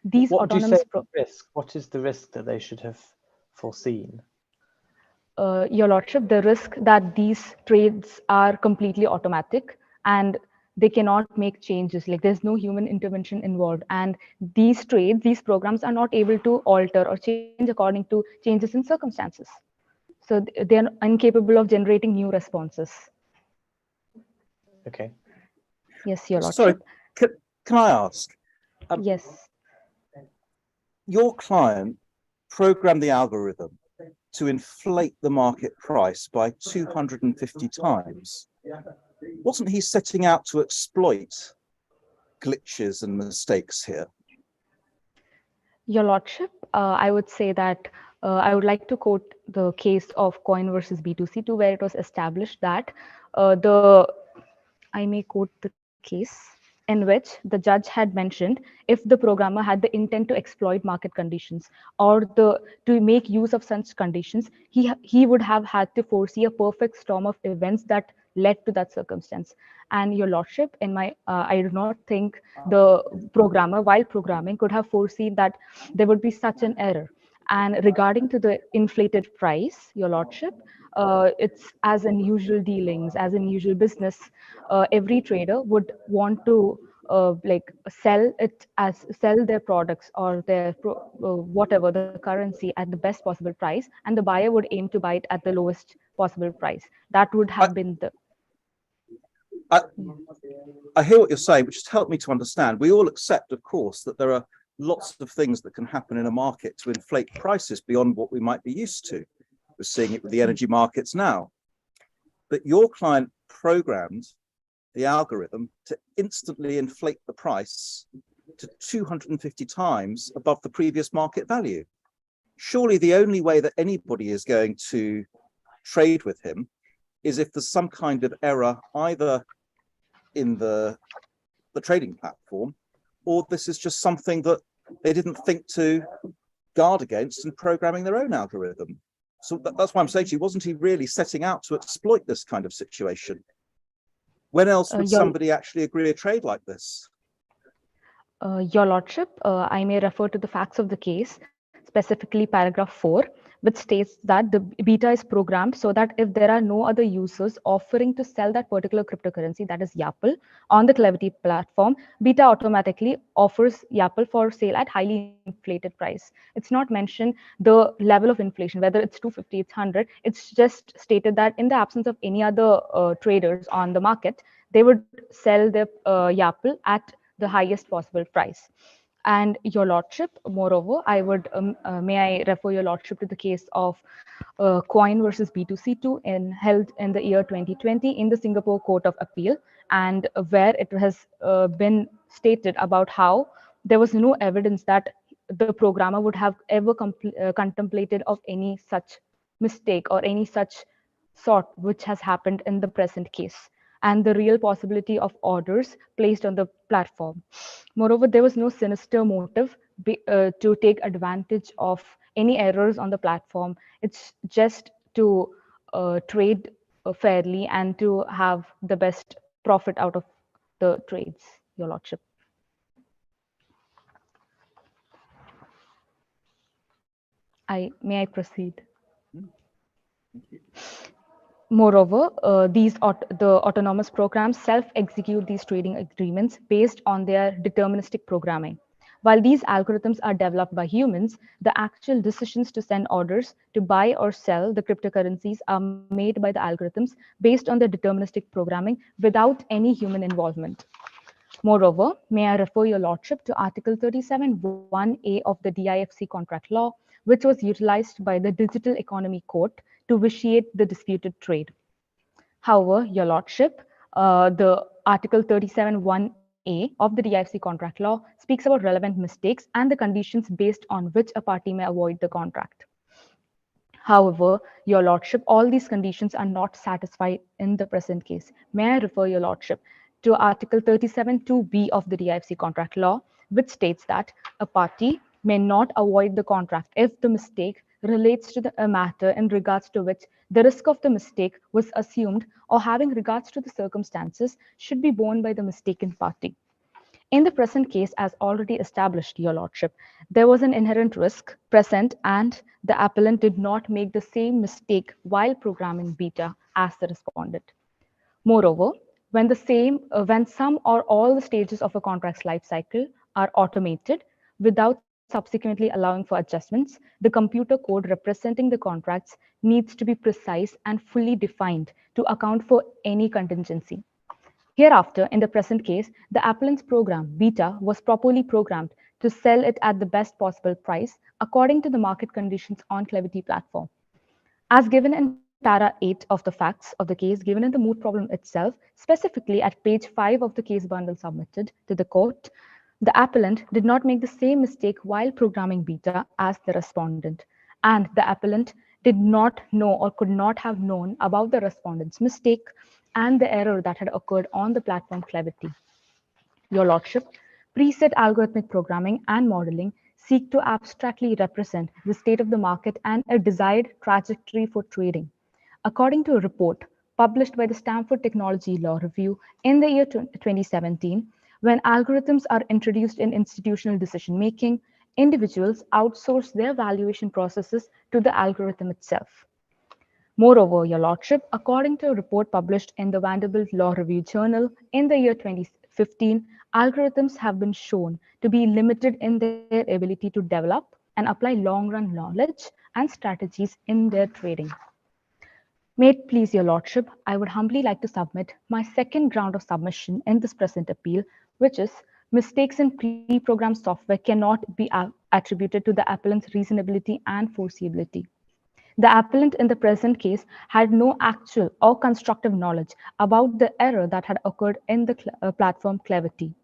These What would you autonomous say risk? What is the risk that they should have foreseen? Your Lordship, the risk that these trades are completely automatic and they cannot make changes, like there's no human intervention involved, and these trades, these programs are not able to alter or change according to changes in circumstances. So they are incapable of generating new responses. Okay. Yes, Your Lordship. Sorry, can I ask? Yes. Your client programmed the algorithm to inflate the market price by 250 times. Wasn't he setting out to exploit glitches and mistakes here? Your Lordship, I would say that I would like to quote the case of Coin versus B2C2, where it was established that I may quote the case in which the judge had mentioned if the programmer had the intent to exploit market conditions or to make use of such conditions, he would have had to foresee a perfect storm of events that led to that circumstance. And Your Lordship, I do not think the programmer, while programming, could have foreseen that there would be such an error. And regarding to the inflated price, Your Lordship, it's as in usual dealings, as in usual business. Every trader would want to sell their products or their whatever the currency at the best possible price, and the buyer would aim to buy it at the lowest possible price. That would have been the. I hear what you're saying, but just help me to understand. We all accept, of course, that there are lots of things that can happen in a market to inflate prices beyond what we might be used to. We're seeing it with the energy markets now. But your client programmed the algorithm to instantly inflate the price to 250 times above the previous market value. Surely the only way that anybody is going to trade with him is if there's some kind of error either in the trading platform, or this is just something that they didn't think to guard against in programming their own algorithm. So that's why I'm saying to you, wasn't he really setting out to exploit this kind of situation? When else would somebody actually agree a trade like this? Your Lordship, I may refer to the facts of the case, specifically paragraph 4, which states that the beta is programmed so that if there are no other users offering to sell that particular cryptocurrency, that is YAPL, on the Clevity platform, beta automatically offers YAPL for sale at highly inflated price. It's not mentioned the level of inflation, whether it's 250, it's 100. It's just stated that in the absence of any other traders on the market, they would sell their YAPL at the highest possible price. And Your Lordship, moreover, I would may I refer Your Lordship to the case of Coin versus B2C2 held in the year 2020 in the Singapore Court of Appeal, and where it has been stated about how there was no evidence that the programmer would have ever contemplated of any such mistake or any such sort which has happened in the present case, and the real possibility of orders placed on the platform. Moreover, there was no sinister motive to take advantage of any errors on the platform. It's just to trade fairly and to have the best profit out of the trades, Your Lordship. May I proceed? Thank you. Moreover, the autonomous programs self-execute these trading agreements based on their deterministic programming. While these algorithms are developed by humans, the actual decisions to send orders to buy or sell the cryptocurrencies are made by the algorithms based on their deterministic programming without any human involvement. Moreover, may I refer Your Lordship to Article 37(1)(a) of the DIFC contract law, which was utilized by the Digital Economy Court to vitiate the disputed trade. However, Your Lordship, the Article 37(1)(a) of the DIFC contract law speaks about relevant mistakes and the conditions based on which a party may avoid the contract. However, Your Lordship, all these conditions are not satisfied in the present case. May I refer Your Lordship to Article 37(2)(b) of the DIFC contract law, which states that a party may not avoid the contract if the mistake relates to a matter in regards to which the risk of the mistake was assumed or having regards to the circumstances should be borne by the mistaken party. In the present case, as already established, Your Lordship, there was an inherent risk present and the appellant did not make the same mistake while programming beta as the respondent. Moreover, when some or all the stages of a contract's life cycle are automated without subsequently allowing for adjustments, the computer code representing the contracts needs to be precise and fully defined to account for any contingency. Hereafter, in the present case, the appellant's program, beta, was properly programmed to sell it at the best possible price according to the market conditions on Clevity platform. As given in para 8 of the facts of the case, given in the Moot problem itself, specifically at page 5 of the case bundle submitted to the court, the appellant did not make the same mistake while programming beta as the respondent, and the appellant did not know or could not have known about the respondent's mistake and the error that had occurred on the platform Clevity. Your Lordship, preset algorithmic programming and modeling seek to abstractly represent the state of the market and a desired trajectory for trading. According to a report published by the Stanford Technology Law Review in the year 2017, when algorithms are introduced in institutional decision-making, individuals outsource their valuation processes to the algorithm itself. Moreover, Your Lordship, according to a report published in the Vanderbilt Law Review Journal in the year 2015, algorithms have been shown to be limited in their ability to develop and apply long-run knowledge and strategies in their trading. May it please Your Lordship, I would humbly like to submit my second ground of submission in this present appeal, which is mistakes in pre-programmed software cannot be attributed to the appellant's reasonability and foreseeability. The appellant in the present case had no actual or constructive knowledge about the error that had occurred in the platform Clevity.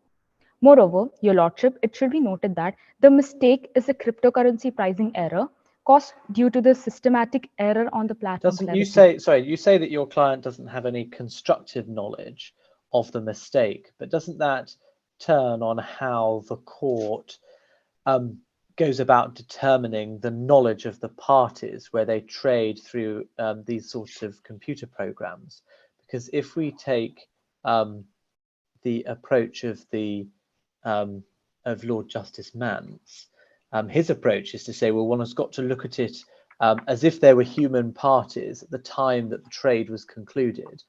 Moreover, Your Lordship, it should be noted that the mistake is a cryptocurrency pricing error caused due to the systematic error on the platform Doesn't Clevity. you say that your client doesn't have any constructive knowledge of the mistake, but doesn't that turn on how the court goes about determining the knowledge of the parties where they trade through these sorts of computer programs? Because if we take the approach of Lord Justice Mance, his approach is to say, well, one has got to look at it as if there were human parties at the time that the trade was concluded.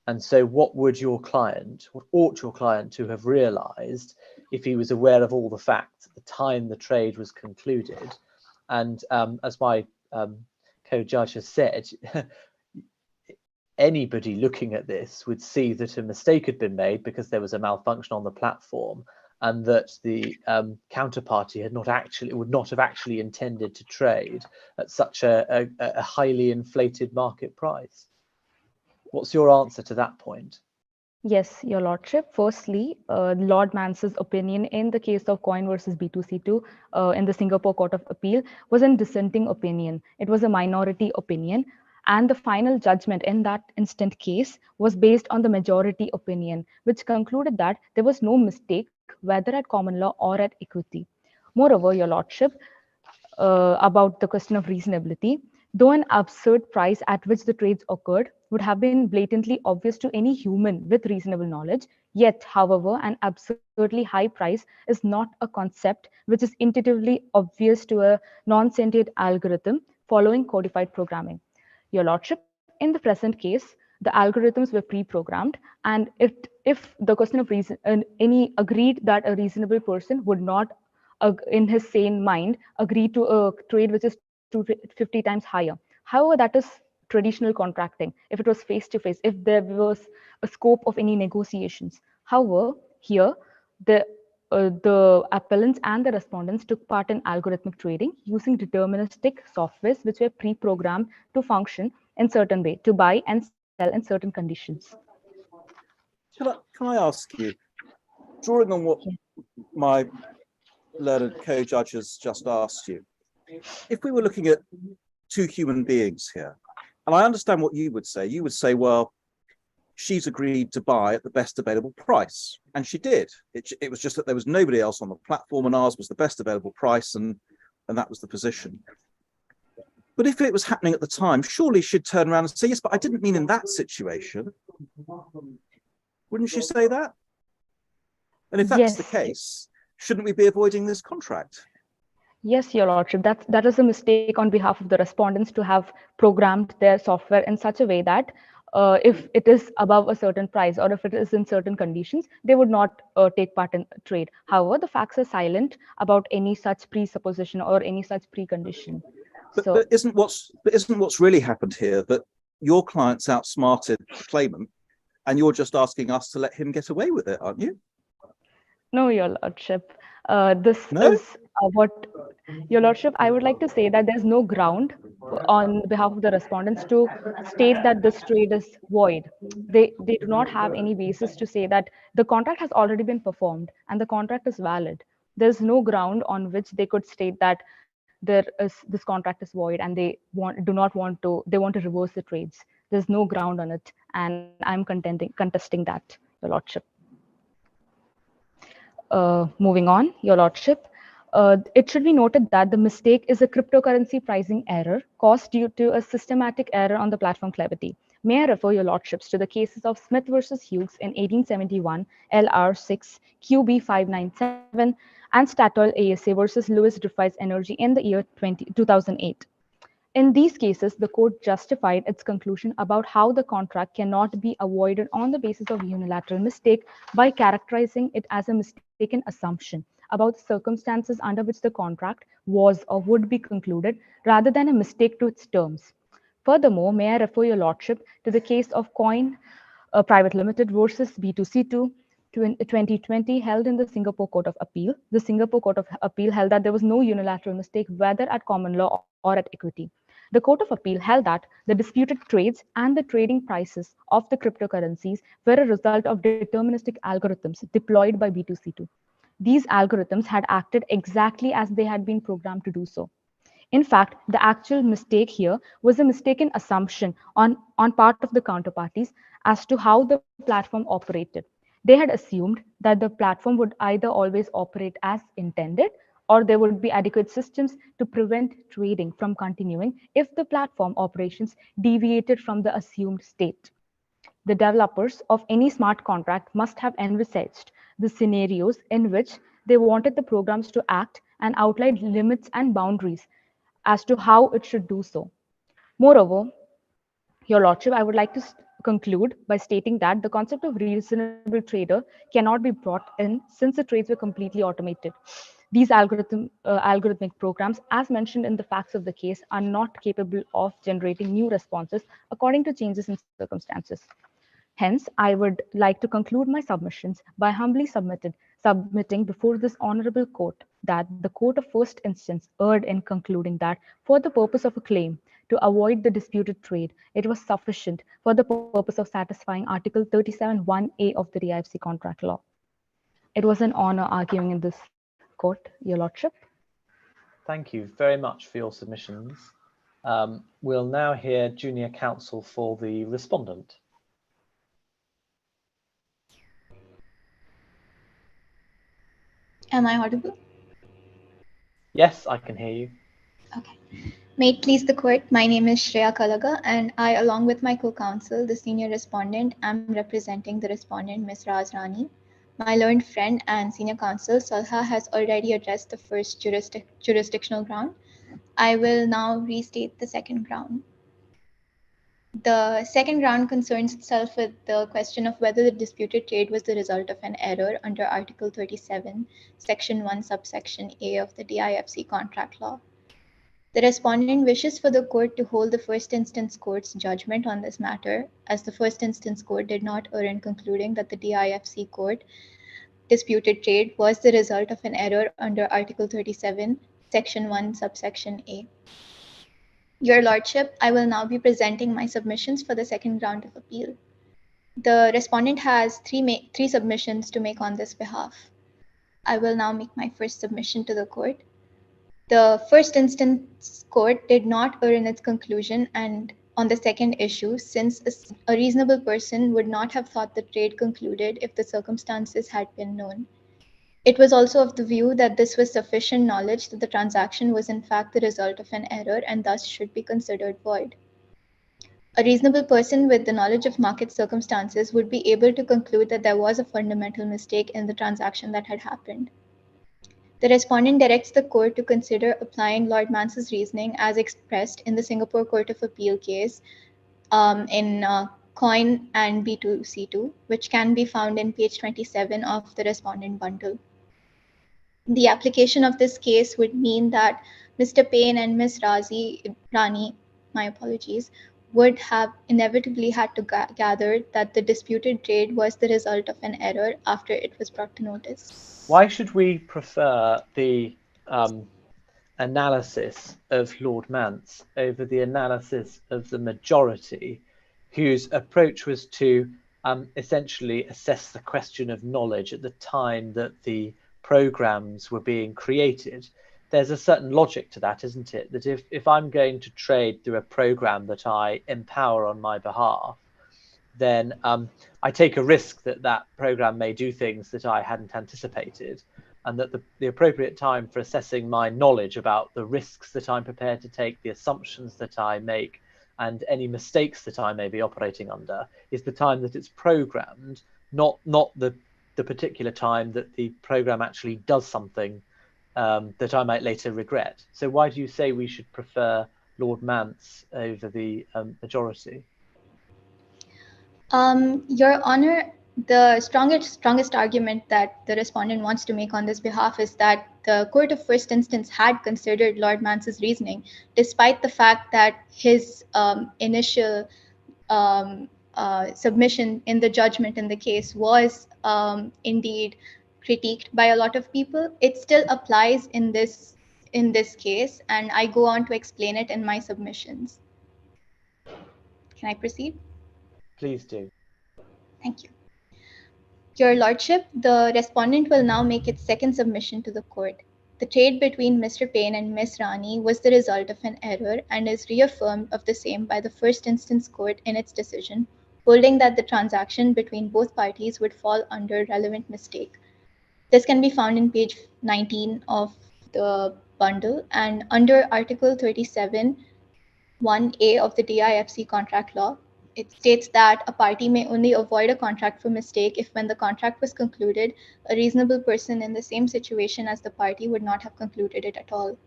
And so what ought your client to have realized if he was aware of all the facts at the time the trade was concluded? And as my co-judge has said, anybody looking at this would see that a mistake had been made because there was a malfunction on the platform, and that the counterparty would not have actually intended to trade at such a highly inflated market price. What's your answer to that point? Yes, Your Lordship. Firstly, Lord Mance's opinion in the case of Coin versus B2C2 in the Singapore Court of Appeal was a dissenting opinion. It was a minority opinion. And the final judgment in that instant case was based on the majority opinion, which concluded that there was no mistake, whether at common law or at equity. Moreover, Your Lordship, about the question of reasonability, though an absurd price at which the trades occurred would have been blatantly obvious to any human with reasonable knowledge, yet, however, an absurdly high price is not a concept which is intuitively obvious to a non-sentient algorithm following codified programming. Your Lordship, in the present case, the algorithms were pre-programmed, and if the question of reason, any agreed that a reasonable person would not, in his sane mind, agree to a trade which is 250 times higher. However, that is traditional contracting. If it was face-to-face, if there was a scope of any negotiations. However, here, the appellants and the respondents took part in algorithmic trading using deterministic softwares which were pre-programmed to function in certain way, to buy and sell in certain conditions. Can I ask you, drawing on what my learned co-judge has just asked you, if we were looking at two human beings here, and I understand what you would say, well, she's agreed to buy at the best available price, and she did. It was just that there was nobody else on the platform, and ours was the best available price, and that was the position. But if it was happening at the time, surely she'd turn around and say, yes, but I didn't mean in that situation. Wouldn't she say that? And if that's the case, shouldn't we be avoiding this contract? Yes, Your Lordship, that is a mistake on behalf of the respondents to have programmed their software in such a way that if it is above a certain price or if it is in certain conditions, they would not take part in trade. However, the facts are silent about any such presupposition or any such precondition. But isn't what's really happened here that your client's outsmarted the claimant, and you're just asking us to let him get away with it, aren't you? No, Your Lordship. Is what, Your Lordship, I would like to say that there's no ground on behalf of the respondents to state that this trade is void. They do not have any basis to say that the contract has already been performed and the contract is valid. There's no ground on which they could state that this contract is void and they want to reverse the trades. There's no ground on it, and I'm contesting that, Your Lordship. Moving on, Your Lordship, it should be noted that the mistake is a cryptocurrency pricing error caused due to a systematic error on the platform Clevity. May I refer Your Lordships to the cases of Smith versus Hughes in 1871, LR6, QB 597, and Statoil ASA versus Lewis Dreyfus Energy in the year 2008. In these cases, the court justified its conclusion about how the contract cannot be avoided on the basis of unilateral mistake by characterizing it as a mistaken assumption about the circumstances under which the contract was or would be concluded, rather than a mistake to its terms. Furthermore, may I refer Your Lordship to the case of Coin Private Limited versus B2C2 2020 held in the Singapore Court of Appeal. The Singapore Court of Appeal held that there was no unilateral mistake, whether at common law or at equity. The Court of Appeal held that the disputed trades and the trading prices of the cryptocurrencies were a result of deterministic algorithms deployed by B2C2. These algorithms had acted exactly as they had been programmed to do so. In fact, the actual mistake here was a mistaken assumption on part of the counterparties as to how the platform operated. They had assumed that the platform would either always operate as intended, or there would be adequate systems to prevent trading from continuing if the platform operations deviated from the assumed state. The developers of any smart contract must have envisaged the scenarios in which they wanted the programs to act and outlined limits and boundaries as to how it should do so. Moreover, Your Lordship, I would like to conclude by stating that the concept of reasonable trader cannot be brought in since the trades were completely automated. These algorithmic programs, as mentioned in the facts of the case, are not capable of generating new responses according to changes in circumstances. Hence, I would like to conclude my submissions by humbly submitting before this honorable court that the court of first instance erred in concluding that for the purpose of a claim to avoid the disputed trade, it was sufficient for the purpose of satisfying Article 37(1)(a) of the DIFC contract law. It was an honor arguing in this court, Your Lordship. Thank you very much for your submissions. We'll now hear junior counsel for the respondent. Am I audible? Yes, I can hear you. Okay. May it please the court, my name is Shreya Kalaga, and I, along with my co-counsel, the senior respondent, am representing the respondent, Ms. Raz Rani. My learned friend and senior counsel, Salha, has already addressed the first jurisdictional ground. I will now restate the second ground. The second ground concerns itself with the question of whether the disputed trade was the result of an error under Article 37, Section 1, subsection A of the DIFC contract law. The respondent wishes for the court to hold the first instance court's judgment on this matter, as the first instance court did not err in concluding that the DIFC court disputed trade was the result of an error under Article 37, Section 1, subsection A. Your Lordship, I will now be presenting my submissions for the second round of appeal. The respondent has three submissions to make on this behalf. I will now make my first submission to the court. The first instance court did not err in its conclusion and on the second issue, since a reasonable person would not have thought the trade concluded if the circumstances had been known. It was also of the view that this was sufficient knowledge that the transaction was in fact the result of an error and thus should be considered void. A reasonable person with the knowledge of market circumstances would be able to conclude that there was a fundamental mistake in the transaction that had happened. The respondent directs the court to consider applying Lord Mance's reasoning as expressed in the Singapore Court of Appeal case in Coin and B2C2, which can be found in page 27 of the respondent bundle. The application of this case would mean that Mr. Payne and Ms. Rani, my apologies, would have inevitably had to gather that the disputed trade was the result of an error after it was brought to notice. Why should we prefer the analysis of Lord Mance over the analysis of the majority, whose approach was to essentially assess the question of knowledge at the time that the programs were being created? There's a certain logic to that, isn't it? That if I'm going to trade through a program that I empower on my behalf, then I take a risk that that program may do things that I hadn't anticipated, and that the appropriate time for assessing my knowledge about the risks that I'm prepared to take, the assumptions that I make, and any mistakes that I may be operating under is the time that it's programmed, not the particular time that the program actually does something that I might later regret. So why do you say we should prefer Lord Mance over the majority? Your Honor, the strongest argument that the respondent wants to make on this behalf is that the court of first instance had considered Lord Mance's reasoning, despite the fact that his initial submission in the judgment in the case was indeed critiqued by a lot of people. It still applies in this case, and I go on to explain it in my submissions. Can I proceed? Please do. Thank you. Your Lordship, the respondent will now make its second submission to the court. The trade between Mr. Payne and Ms. Rani was the result of an error and is reaffirmed of the same by the first instance court in its decision, holding that the transaction between both parties would fall under relevant mistake. This can be found in page 19 of the bundle, and under Article 37, 1A of the DIFC contract law, it states that a party may only avoid a contract for mistake if, when the contract was concluded, a reasonable person in the same situation as the party would not have concluded it at all.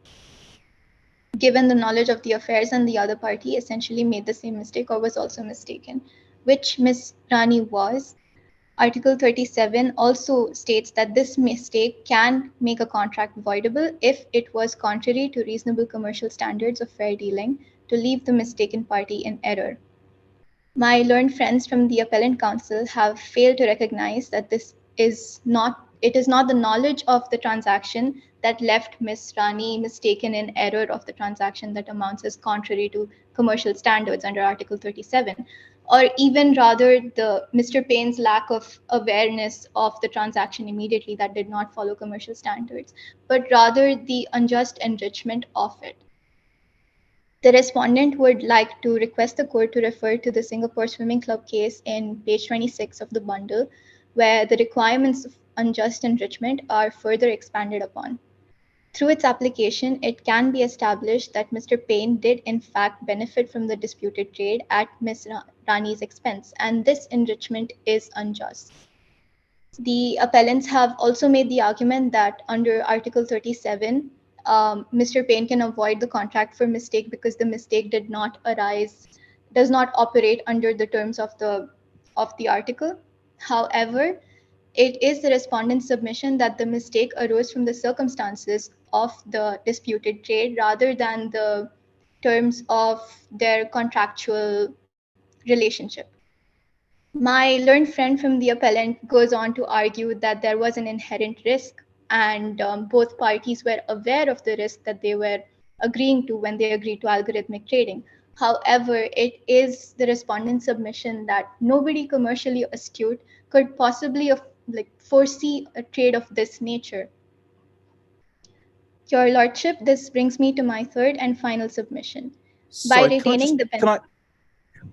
Given the knowledge of the affairs, and the other party essentially made the same mistake or was also mistaken, which Ms. Rani was, Article 37 also states that this mistake can make a contract voidable if it was contrary to reasonable commercial standards of fair dealing to leave the mistaken party in error. My learned friends from the Appellant Council have failed to recognize that it is not the knowledge of the transaction that left Ms. Rani mistaken in error of the transaction that amounts as contrary to commercial standards under Article 37, or even rather the Mr. Payne's lack of awareness of the transaction immediately that did not follow commercial standards, but rather the unjust enrichment of it. The respondent would like to request the court to refer to the Singapore Swimming Club case in page 26 of the bundle, where the requirements of unjust enrichment are further expanded upon. Through its application, it can be established that Mr. Payne did in fact benefit from the disputed trade at Ms. Rani's expense, and this enrichment is unjust. The appellants have also made the argument that under Article 37, Mr. Payne can avoid the contract for mistake because the mistake does not operate under the terms of the article. However, it is the respondent's submission that the mistake arose from the circumstances of the disputed trade rather than the terms of their contractual relationship. My learned friend from the appellant goes on to argue that there was an inherent risk, and both parties were aware of the risk that they were agreeing to when they agreed to algorithmic trading. However, it is the respondent's submission that nobody commercially astute could possibly foresee a trade of this nature. Your Lordship, this brings me to my third and final submission. By Sorry, retaining the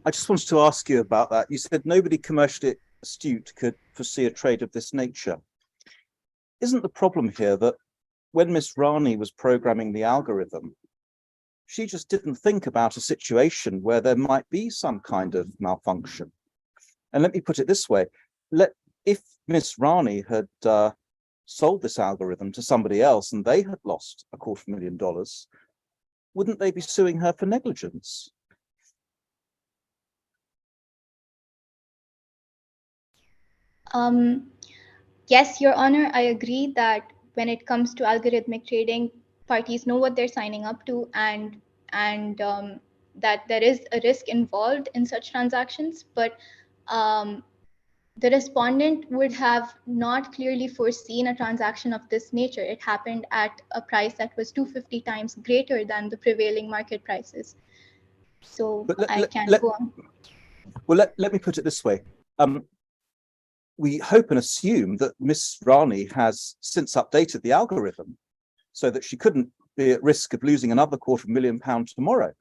I just wanted to ask you about that. You said nobody commercially astute could foresee a trade of this nature. Isn't the problem here that when Miss Rani was programming the algorithm, she just didn't think about a situation where there might be some kind of malfunction? And let me put it this way. If Miss Rani had sold this algorithm to somebody else and they had lost $250,000, wouldn't they be suing her for negligence? Yes, Your Honor, I agree that when it comes to algorithmic trading, parties know what they're signing up to, and that there is a risk involved in such transactions. But the respondent would have not clearly foreseen a transaction of this nature. It happened at a price that was 250 times greater than the prevailing market prices. So I can go on. Well, let me put it this way. We hope and assume that Miss Rani has since updated the algorithm so that she couldn't be at risk of losing another £250,000 tomorrow.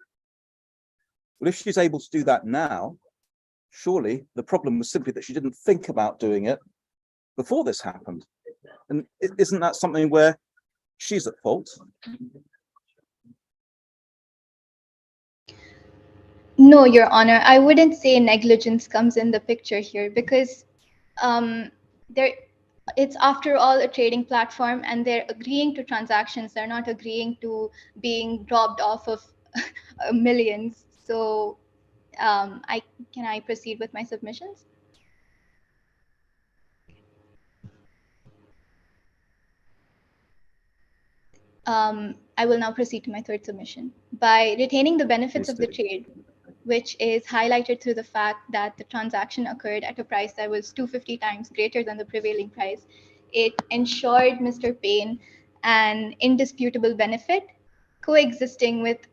Well, if she's able to do that now, surely the problem was simply that she didn't think about doing it before this happened. And isn't that something where she's at fault? No, Your Honor, I wouldn't say negligence comes in the picture here because it's after all a trading platform and they're agreeing to transactions. They're not agreeing to being robbed off of millions. So can I proceed with my submissions? I will now proceed to my third submission. By retaining the benefits of the trade, which is highlighted through the fact that the transaction occurred at a price that was 250 times greater than the prevailing price, it ensured Mr. Payne an indisputable benefit coexisting with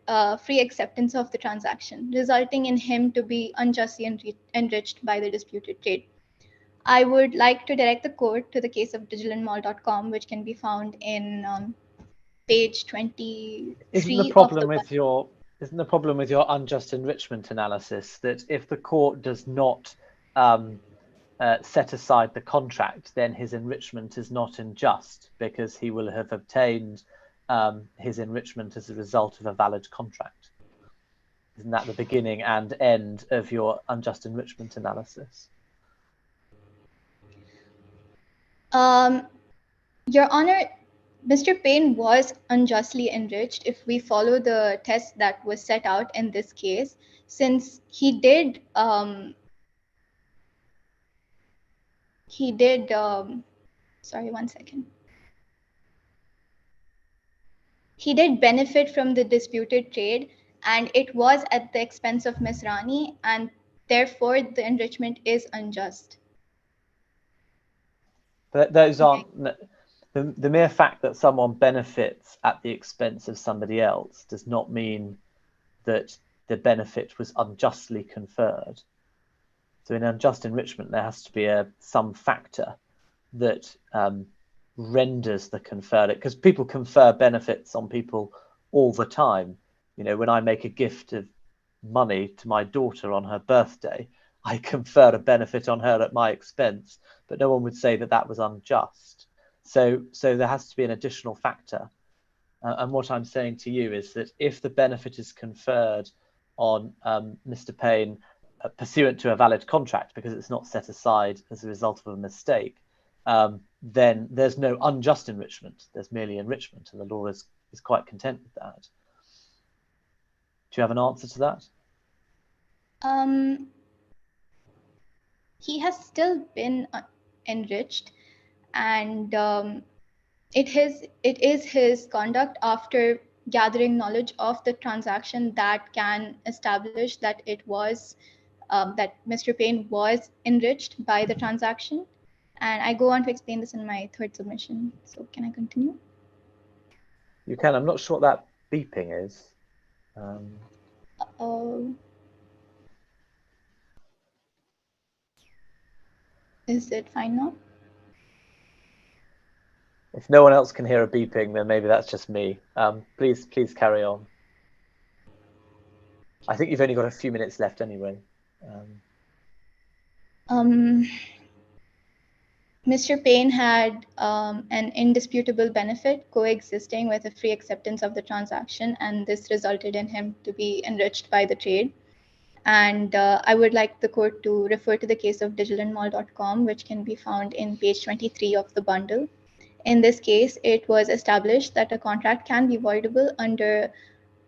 free acceptance of the transaction, resulting in him to be unjustly enriched by the disputed trade. I would like to direct the court to the case of digitalmall.com, which can be found in page 23 Isn't the problem with your unjust enrichment analysis that if the court does not set aside the contract, then his enrichment is not unjust because he will have obtained his enrichment as a result of a valid contract? Isn't that the beginning and end of your unjust enrichment analysis? Your Honor, Mr. Payne was unjustly enriched if we follow the test that was set out in this case, since he did sorry, 1 second. He did benefit from the disputed trade, and it was at the expense of Ms. Rani, and Therefore, the enrichment is unjust. But those aren't the mere fact that someone benefits at the expense of somebody else does not mean that the benefit was unjustly conferred. So in unjust enrichment, there has to be some factor that renders the conferred, because people confer benefits on people all the time. You know, when I make a gift of money to my daughter on her birthday, I confer a benefit on her at my expense, but no one would say that that was unjust. So there has to be an additional factor. And what I'm saying to you is that if the benefit is conferred on Mr. Payne pursuant to a valid contract, because it's not set aside as a result of a mistake, then there's no unjust enrichment. There's merely enrichment, and the law is quite content with that. Do you have an answer to that? He has still been enriched, and it is his conduct after gathering knowledge of the transaction that can establish that it was that Mr. Payne was enriched by the transaction. And I go on to explain this in my third submission. So can I continue? You can. I'm not sure what that beeping is. Is it fine now? If no one else can hear a beeping, then maybe that's just me. Please carry on. I think you've only got a few minutes left anyway. Mr. Payne had an indisputable benefit coexisting with a free acceptance of the transaction, and this resulted in him to be enriched by the trade. And I would like the court to refer to the case of digitalmall.com, which can be found in page 23 of the bundle. In this case, it was established that a contract can be voidable under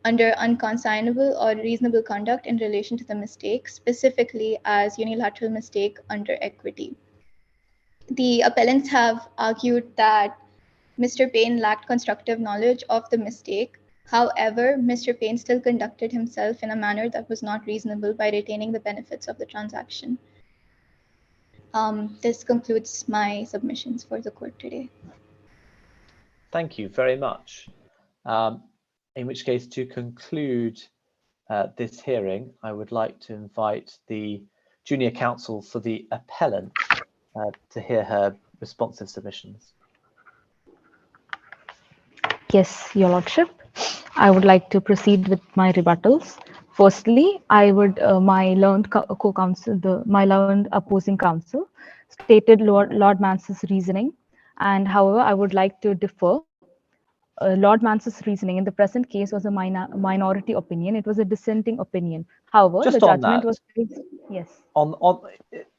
unconsignable or reasonable conduct in relation to the mistake, specifically as unilateral mistake under equity. The appellants have argued that Mr. Payne lacked constructive knowledge of the mistake. However, Mr. Payne still conducted himself in a manner that was not reasonable by retaining the benefits of the transaction. This concludes my submissions for the court today. Thank you very much. In which case, to conclude this hearing, I would like to invite the junior counsel for the appellant to hear her responsive submissions. Yes, Your Lordship. I would like to proceed with my rebuttals. Firstly, I would my learned co-counsel, my learned opposing counsel, stated Lord Mance's reasoning, and however, I would like to differ. Lord Mance's reasoning in the present case was a minority opinion. It was a dissenting opinion. However, Just the on judgment that, was yes. On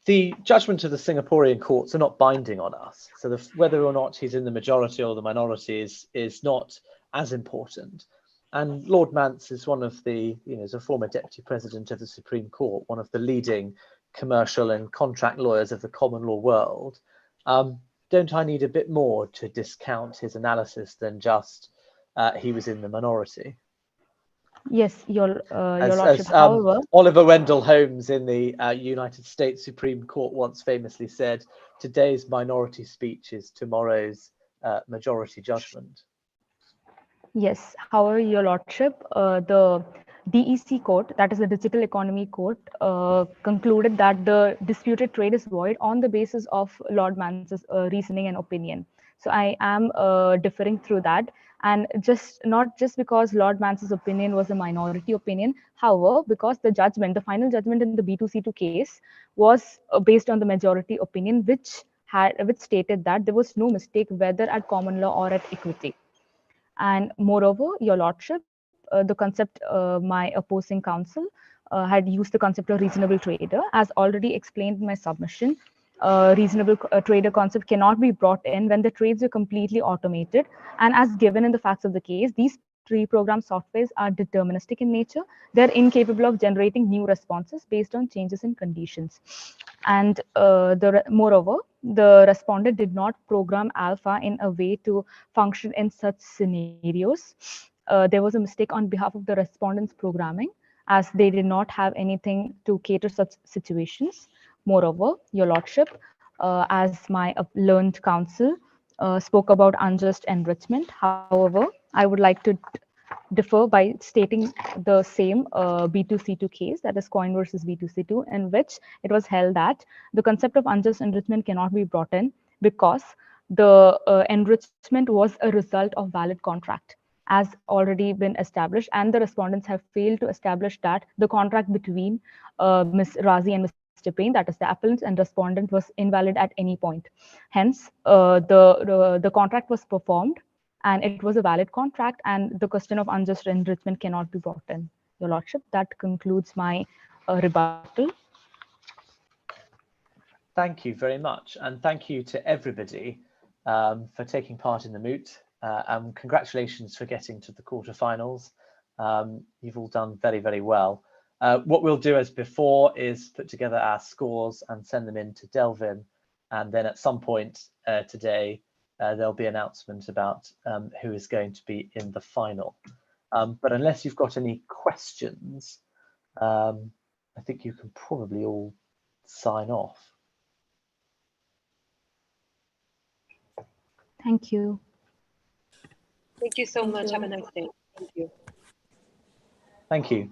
the judgment of the Singaporean courts are not binding on us. So whether or not he's in the majority or the minority is not as important. And Lord Mance is one of the, as a former deputy president of the Supreme Court, one of the leading commercial and contract lawyers of the common law world. Don't I need a bit more to discount his analysis than just he was in the minority? Yes, Your Lordship. However, Oliver Wendell Holmes in the United States Supreme Court once famously said, "Today's minority speech is tomorrow's majority judgment." Yes, however, Your Lordship, the DEC court, that is the Digital Economy Court, concluded that the disputed trade is void on the basis of Lord Mance's reasoning and opinion. So I am differing through that, and not just because Lord Mance's opinion was a minority opinion. However, because the final judgment in the B2C2 case was based on the majority opinion, which stated that there was no mistake whether at common law or at equity. And moreover, Your Lordship, the concept my opposing counsel had used the concept of reasonable trader. As already explained in my submission, reasonable trader concept cannot be brought in when the trades are completely automated. And as given in the facts of the case, these pre-programmed softwares are deterministic in nature. They're incapable of generating new responses based on changes in conditions. And moreover, the respondent did not program alpha in a way to function in such scenarios. There was a mistake on behalf of the respondent's programming, as they did not have anything to cater such situations. Moreover, Your Lordship, as my learned counsel, spoke about unjust enrichment. However, I would like to differ by stating the same B2C2 case, that is Coin versus B2C2, in which it was held that the concept of unjust enrichment cannot be brought in because the enrichment was a result of valid contract, as already been established, and the respondents have failed to establish that the contract between Ms. Razi and Mr. Payne, that is the appellant and respondent, was invalid at any point. Hence, the contract was performed and it was a valid contract, and the question of unjust enrichment cannot be brought in. Your Lordship, that concludes my rebuttal. Thank you very much, and thank you to everybody for taking part in the moot, and congratulations for getting to the quarterfinals. You've all done very, very well. What we'll do as before is put together our scores and send them in to Delvin, and then at some point today, there'll be an announcement about who is going to be in the final. But unless you've got any questions, I think you can probably all sign off. Thank you. Thank you so Thank much. you. Have a nice day. Thank you. Thank you.